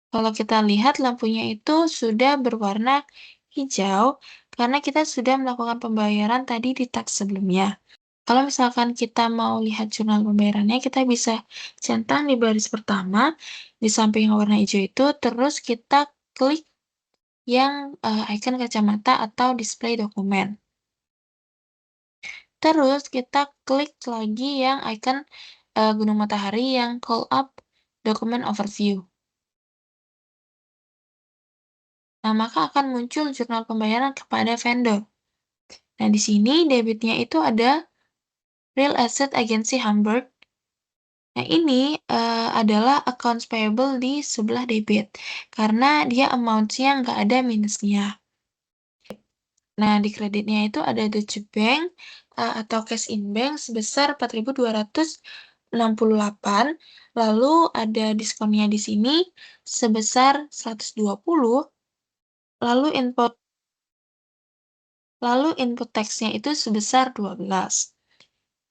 kalau kita lihat lampunya itu sudah berwarna hijau karena kita sudah melakukan pembayaran tadi di task sebelumnya. Kalau misalkan kita mau lihat jurnal pembayarannya, kita bisa centang di baris pertama, di samping yang warna hijau itu, terus kita klik yang icon kacamata atau display dokumen. Terus kita klik lagi yang icon gunung matahari yang call up document overview. Nah, maka akan muncul jurnal pembayaran kepada vendor. Nah, di sini debitnya itu ada Real Asset Agency Hamburg. Nah, ini adalah accounts payable di sebelah debit, karena dia amount-nya nggak ada minusnya. Nah, di kreditnya itu ada Deutsche Bank atau cash in bank sebesar 4.268, lalu ada diskonnya di sini sebesar 120, lalu input tax-nya itu sebesar 12.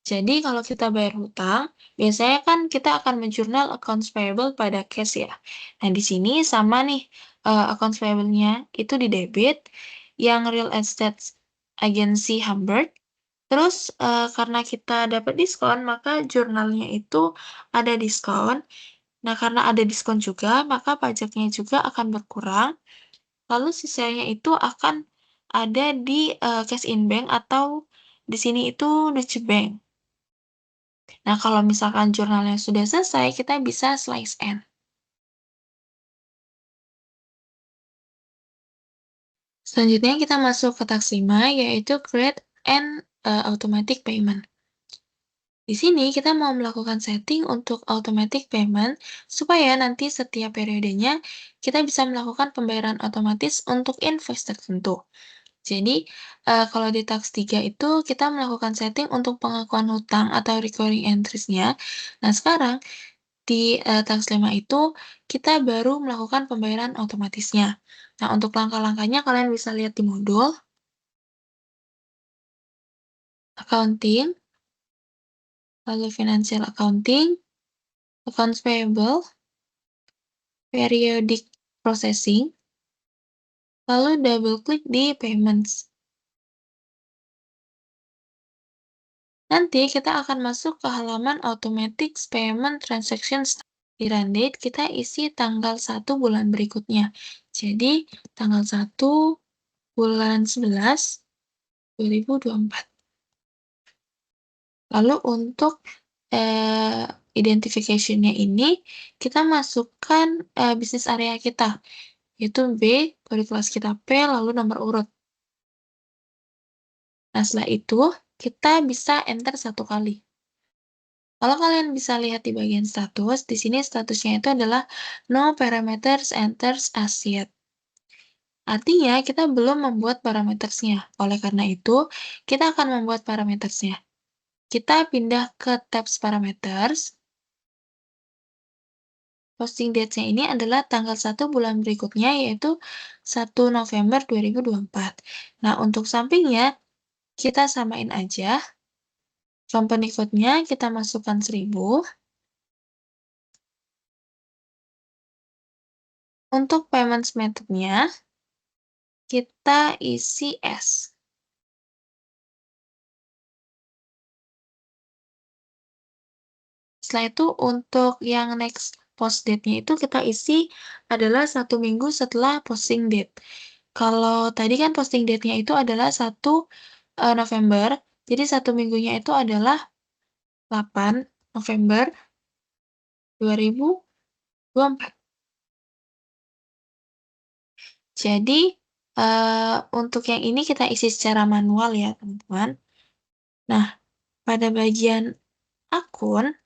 Jadi kalau kita bayar hutang, biasanya kan kita akan menjurnal accounts payable pada cash ya. Nah, di sini sama nih, accounts payable-nya itu di debit, yang real estate agency Hamburg. Terus, karena kita dapat diskon, maka jurnalnya itu ada diskon. Nah, karena ada diskon juga, maka pajaknya juga akan berkurang. Lalu sisanya itu akan ada di cash in bank atau di sini itu Deutsche Bank. Nah, kalau misalkan jurnalnya sudah selesai, kita bisa slice end. Selanjutnya kita masuk ke task 5, yaitu create and automatic payment. Di sini kita mau melakukan setting untuk automatic payment supaya nanti setiap periodenya kita bisa melakukan pembayaran otomatis untuk invoice tertentu. Jadi, kalau di task 3 itu kita melakukan setting untuk pengakuan hutang atau recurring entries-nya. Nah, sekarang di task 5 itu kita baru melakukan pembayaran otomatisnya. Nah, untuk langkah-langkahnya kalian bisa lihat di modul accounting, lalu financial accounting, accounts payable, periodic processing, lalu double klik di payments. Nanti kita akan masuk ke halaman automatic payment transactions. Di run date kita isi tanggal 1 bulan berikutnya. Jadi tanggal 1 bulan 11 2024. Lalu untuk Identification-nya ini kita masukkan, bisnis area kita, yaitu B, kode kelas kita P, lalu nomor urut. Nah, setelah itu kita bisa enter satu kali. Kalau kalian bisa lihat di bagian status, di sini statusnya itu adalah no parameters enters as yet. Artinya, kita belum membuat parametersnya. Oleh karena itu, kita akan membuat parametersnya. Kita pindah ke tabs parameters. Posting dates-nya ini adalah tanggal 1 bulan berikutnya, yaitu 1 November 2024. Nah, untuk sampingnya, kita samain aja. Company code-nya kita masukkan 1000. Untuk payments method-nya, kita isi S. Setelah itu, untuk yang next post date-nya itu kita isi adalah 1 minggu setelah posting date. Kalau tadi kan posting date-nya itu adalah 1 November, jadi 1 minggunya itu adalah 8 November 2024. Jadi, untuk yang ini kita isi secara manual ya, teman-teman. Nah, pada bagian akun,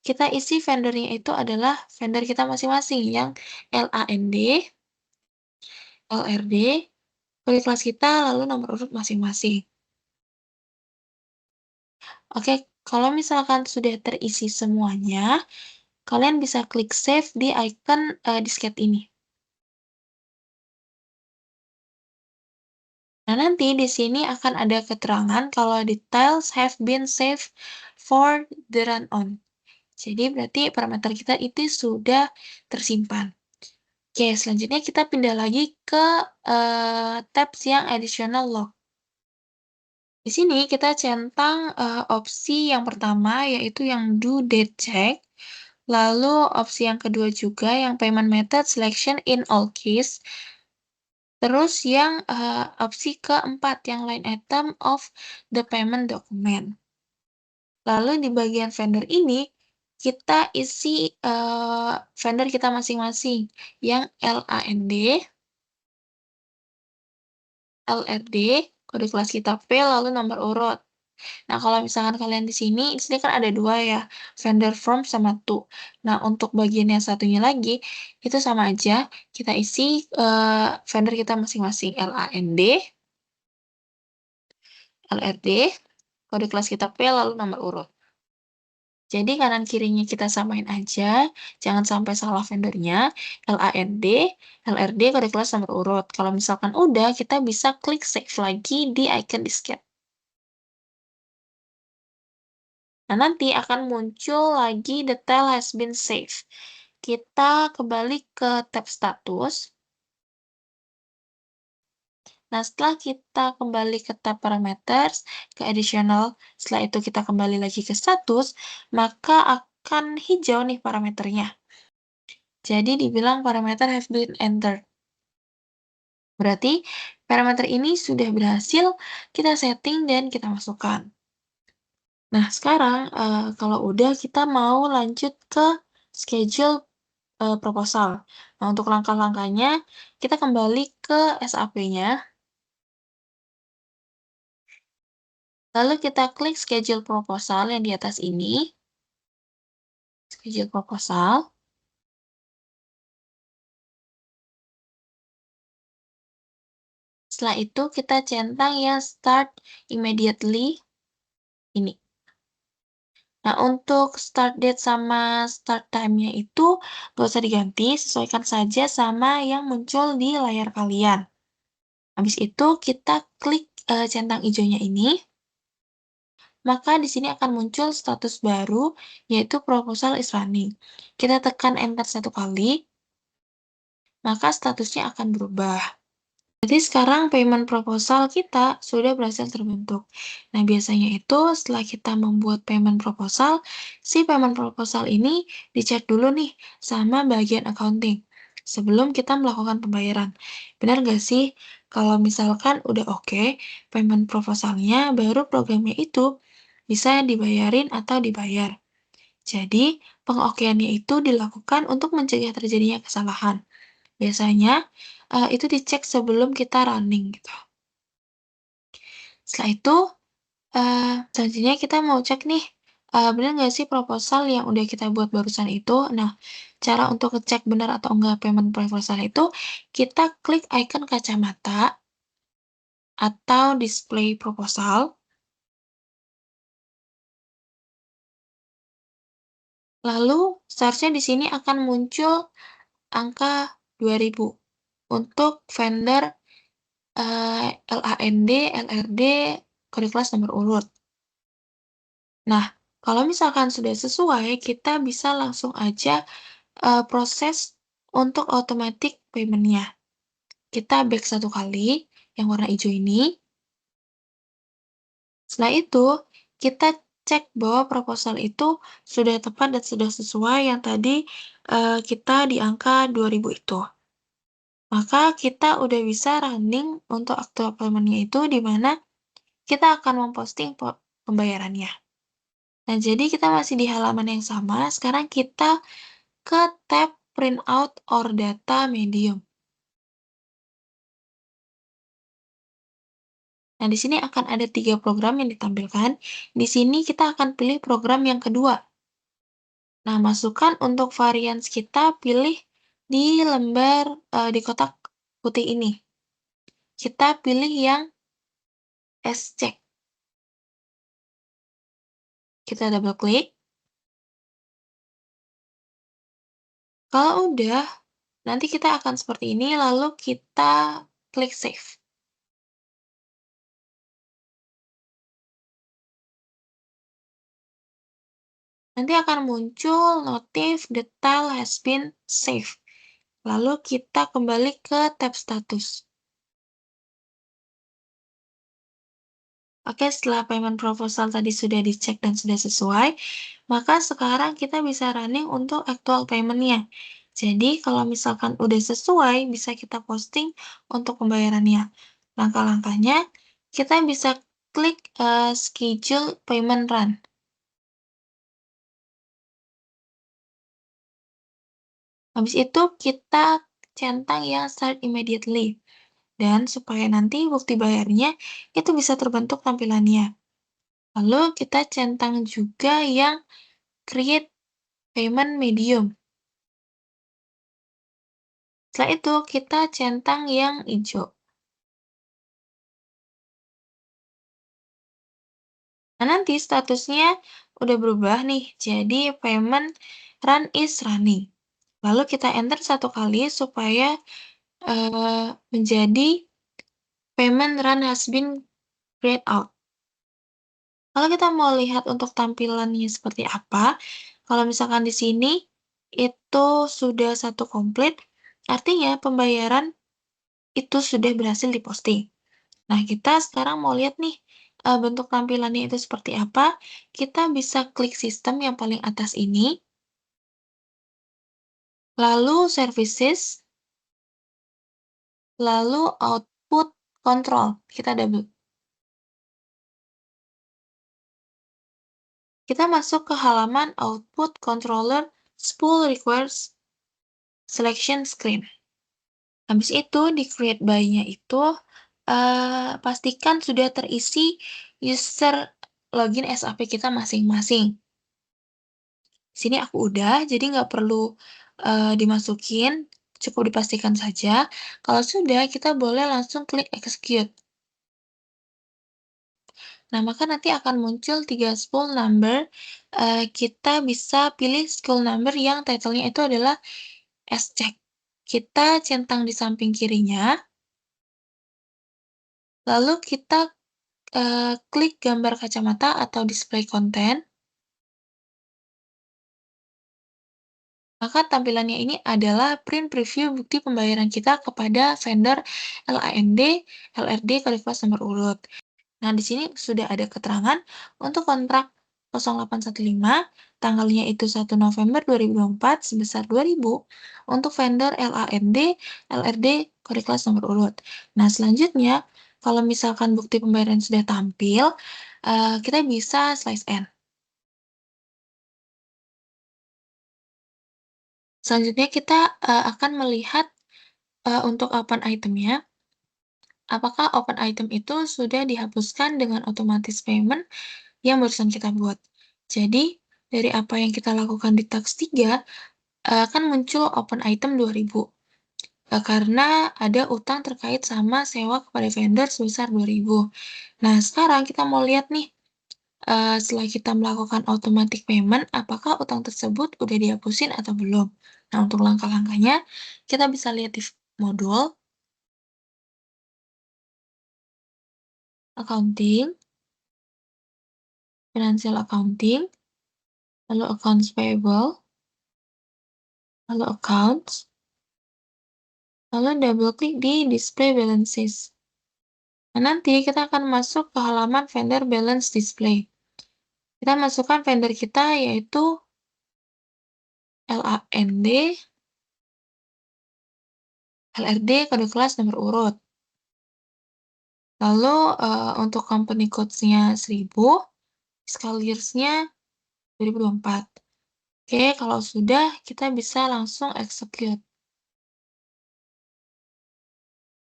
kita isi vendornya itu adalah vendor kita masing-masing yang LAND, LRD, kode kelas kita, lalu nomor urut masing-masing. Oke, kalau misalkan sudah terisi semuanya, kalian bisa klik save di icon disket ini. Nah, nanti di sini akan ada keterangan kalau details have been saved for the run-on. Jadi berarti parameter kita itu sudah tersimpan. Oke, selanjutnya kita pindah lagi ke tabs yang additional log. Di sini kita centang opsi yang pertama, yaitu yang due date check. Lalu opsi yang kedua juga yang payment method selection in all case. Terus yang opsi keempat, yang line item of the payment document. Lalu di bagian vendor ini, kita isi vendor kita masing-masing, yang LAND, LRD, kode kelas kita P, lalu nomor urut. Nah, kalau misalkan kalian di sini kan ada dua ya, vendor from sama to. Nah, untuk bagian yang satunya lagi, itu sama aja, kita isi vendor kita masing-masing, LAND, LRD, kode kelas kita P, lalu nomor urut. Jadi kanan kirinya kita samain aja, jangan sampai salah vendornya, LAND, LRD, kode kelas nomor urut. Kalau misalkan udah, kita bisa klik save lagi di icon disket. Nah, nanti akan muncul lagi detail has been saved. Kita kembali ke tab status. Nah, setelah kita kembali ke tab parameters, ke additional, setelah itu kita kembali lagi ke status, maka akan hijau nih parameternya. Jadi dibilang parameter have been entered. Berarti parameter ini sudah berhasil kita setting dan kita masukkan. Nah, sekarang kalau udah kita mau lanjut ke schedule proposal. Nah, untuk langkah-langkahnya, kita kembali ke SAP-nya, lalu kita klik schedule proposal yang di atas ini, schedule proposal. Setelah itu, kita centang yang start immediately ini. Nah, untuk start date sama start time-nya itu nggak usah diganti, sesuaikan saja sama yang muncul di layar kalian. Habis itu, kita klik centang hijaunya ini, maka di sini akan muncul status baru, yaitu proposal is running. Kita tekan enter satu kali, maka statusnya akan berubah. Jadi sekarang payment proposal kita sudah berhasil terbentuk. Nah, biasanya itu setelah kita membuat payment proposal, si payment proposal ini dicek dulu nih sama bagian accounting sebelum kita melakukan pembayaran. Benar nggak sih? Kalau misalkan udah oke, payment proposalnya baru programnya itu bisa dibayarin atau dibayar. Jadi, pengokeannya itu dilakukan untuk mencegah terjadinya kesalahan. Biasanya, itu dicek sebelum kita running gitu. Setelah itu, selanjutnya kita mau cek nih, bener nggak sih proposal yang udah kita buat barusan itu. Nah, cara untuk ngecek benar atau enggak payment proposal itu, kita klik icon kacamata atau display proposal, lalu seharusnya di sini akan muncul angka 2000 untuk vendor, LAND, LRD, kode kelas nomor urut. Nah, kalau misalkan sudah sesuai, kita bisa langsung aja, proses untuk automatic payment-nya. Kita back satu kali, yang warna hijau ini. Setelah itu, kita cek bahwa proposal itu sudah tepat dan sudah sesuai yang tadi, kita di angka 2000 itu. Maka kita udah bisa running untuk aktual payment-nya itu, di mana kita akan memposting pembayarannya. Nah, jadi kita masih di halaman yang sama, sekarang kita ke tab Print out or Data Medium. Nah, di sini akan ada 3 program yang ditampilkan. Di sini kita akan pilih program yang kedua. Nah, masukkan untuk varians kita pilih di lembar, di kotak putih ini. Kita pilih yang S-check. Kita double klik. Kalau udah, nanti kita akan seperti ini, lalu kita klik save. Nanti akan muncul notif detail has been saved. Lalu kita kembali ke tab status. Oke, setelah payment proposal tadi sudah dicek dan sudah sesuai, maka sekarang kita bisa running untuk actual payment-nya. Jadi, kalau misalkan udah sesuai, bisa kita posting untuk pembayarannya. Langkah-langkahnya, kita bisa klik schedule payment run. Habis itu, kita centang yang start immediately. Dan supaya nanti bukti bayarnya itu bisa terbentuk tampilannya. Lalu kita centang juga yang create payment medium. Setelah itu kita centang yang hijau. Nah, nanti statusnya udah berubah nih, jadi payment run is running. Lalu kita enter satu kali supaya menjadi payment run has been grayed out. Kalau kita mau lihat untuk tampilannya seperti apa, kalau misalkan di sini itu sudah satu komplit, artinya pembayaran itu sudah berhasil diposting. Nah, kita sekarang mau lihat nih, bentuk tampilannya itu seperti apa. Kita bisa klik sistem yang paling atas ini, lalu services, lalu output control. Kita double. Kita masuk ke halaman output controller spool requires selection screen. Habis itu, di create by-nya itu, pastikan sudah terisi user login SAP kita masing-masing. Di sini aku udah, jadi nggak perlu dimasukin, cukup dipastikan saja. Kalau sudah, kita boleh langsung klik execute. Nah, maka nanti akan muncul 3 spool number. Kita bisa pilih spool number yang title-nya itu adalah S-check. Kita centang di samping kirinya, lalu kita klik gambar kacamata atau display content. Maka tampilannya ini adalah print preview bukti pembayaran kita kepada vendor LAND, LRD, kode kelas nomor urut. Nah, di sini sudah ada keterangan untuk kontrak 0815, tanggalnya itu 1 November 2024 sebesar 2000 untuk vendor LAND, LRD, kode kelas nomor urut. Nah, selanjutnya, kalau misalkan bukti pembayaran sudah tampil, kita bisa slice end. Selanjutnya kita, akan melihat, untuk open item-nya, apakah open item itu sudah dihapuskan dengan otomatis payment yang barusan kita buat. Jadi, dari apa yang kita lakukan di task 3, kan muncul open item 2.000, karena ada utang terkait sama sewa kepada vendor sebesar 2.000. Nah, sekarang kita mau lihat nih, setelah kita melakukan automatic payment, apakah utang tersebut udah dihapusin atau belum? Nah, untuk langkah-langkahnya, kita bisa lihat di modul, accounting, financial accounting, lalu accounts payable, lalu accounts, lalu double klik di display balances. Nah, nanti kita akan masuk ke halaman vendor balance display. Kita masukkan vendor kita yaitu LAND, LRD, kode kelas, nomor urut. Lalu, untuk company codes-nya 1000, fiscal years-nya 2024. Oke, kalau sudah, kita bisa langsung execute.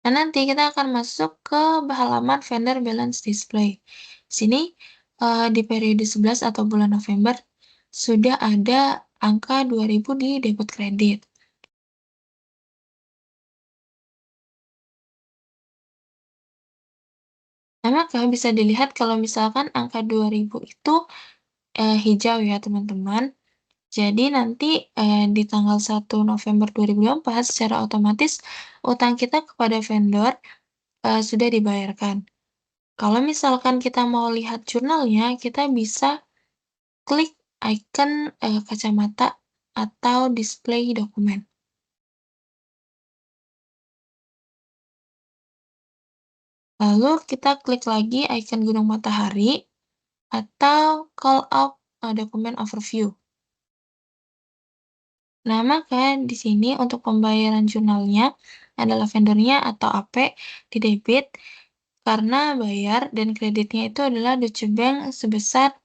Nah, nanti kita akan masuk ke halaman vendor balance display. Di sini, di periode 11 atau bulan November, sudah ada angka 2.000 di debit kredit. Nah, maka bisa dilihat kalau misalkan angka 2.000 itu hijau ya, teman-teman. Jadi nanti di tanggal 1 November 2024 secara otomatis utang kita kepada vendor sudah dibayarkan. Kalau misalkan kita mau lihat jurnalnya, kita bisa klik icon kacamata atau display dokumen. Lalu kita klik lagi icon gunung matahari atau call out dokumen overview. Nah, maka di sini untuk pembayaran jurnalnya adalah vendornya atau AP di debit karena bayar dan kreditnya itu adalah Deutsche Bank sebesar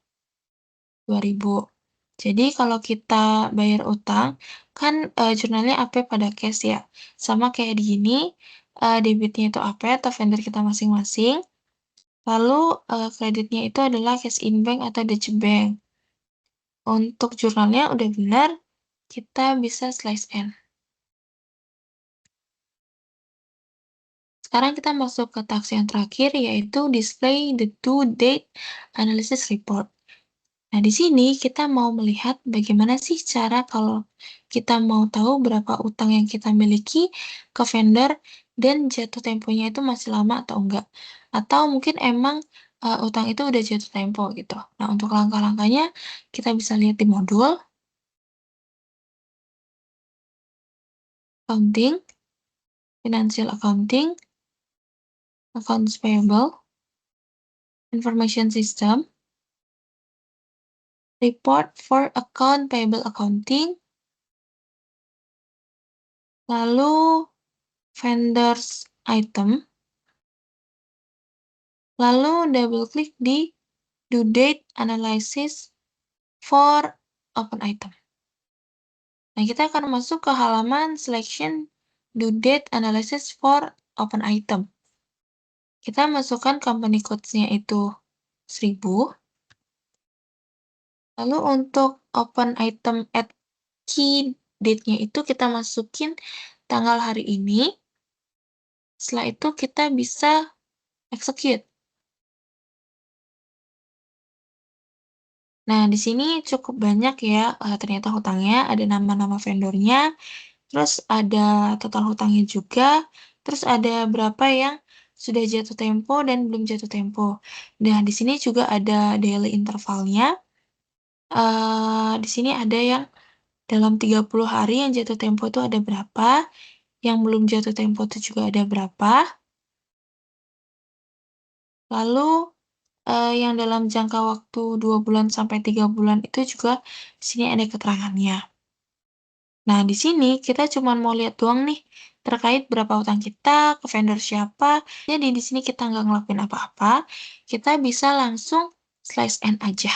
2.000. Jadi kalau kita bayar utang, kan jurnalnya AP pada cash ya. Sama kayak di gini, debitnya itu AP atau vendor kita masing-masing. Lalu kreditnya itu adalah cash in bank atau Deutsche Bank. Untuk jurnalnya udah benar, kita bisa slice N. Sekarang kita masuk ke task yang terakhir, yaitu display the due date analysis report. Nah, di sini kita mau melihat bagaimana sih cara kalau kita mau tahu berapa utang yang kita miliki ke vendor dan jatuh temponya itu masih lama atau enggak. Atau mungkin emang utang itu udah jatuh tempo gitu. Nah, untuk langkah-langkahnya kita bisa lihat di modul, accounting, financial accounting, accounts payable, information system, report for account payable accounting, lalu vendors item, lalu double klik di due date analysis for open item. Nah, kita akan masuk ke halaman selection due date analysis for open item. Kita masukkan company codes-nya itu 1000. Lalu untuk open item at key date-nya itu kita masukin tanggal hari ini. Setelah itu kita bisa execute. Nah, di sini cukup banyak ya, ternyata hutangnya, ada nama-nama vendornya, terus ada total hutangnya juga, terus ada berapa yang sudah jatuh tempo dan belum jatuh tempo. Nah, di sini juga ada daily intervalnya. Di sini ada yang dalam 30 hari yang jatuh tempo itu ada berapa, yang belum jatuh tempo itu juga ada berapa. Lalu yang dalam jangka waktu 2 bulan sampai 3 bulan itu juga di sini ada keterangannya. Nah, di sini kita cuma mau lihat doang nih, terkait berapa utang kita, ke vendor siapa. Jadi di sini kita nggak ngelakuin apa-apa, kita bisa langsung slice N aja.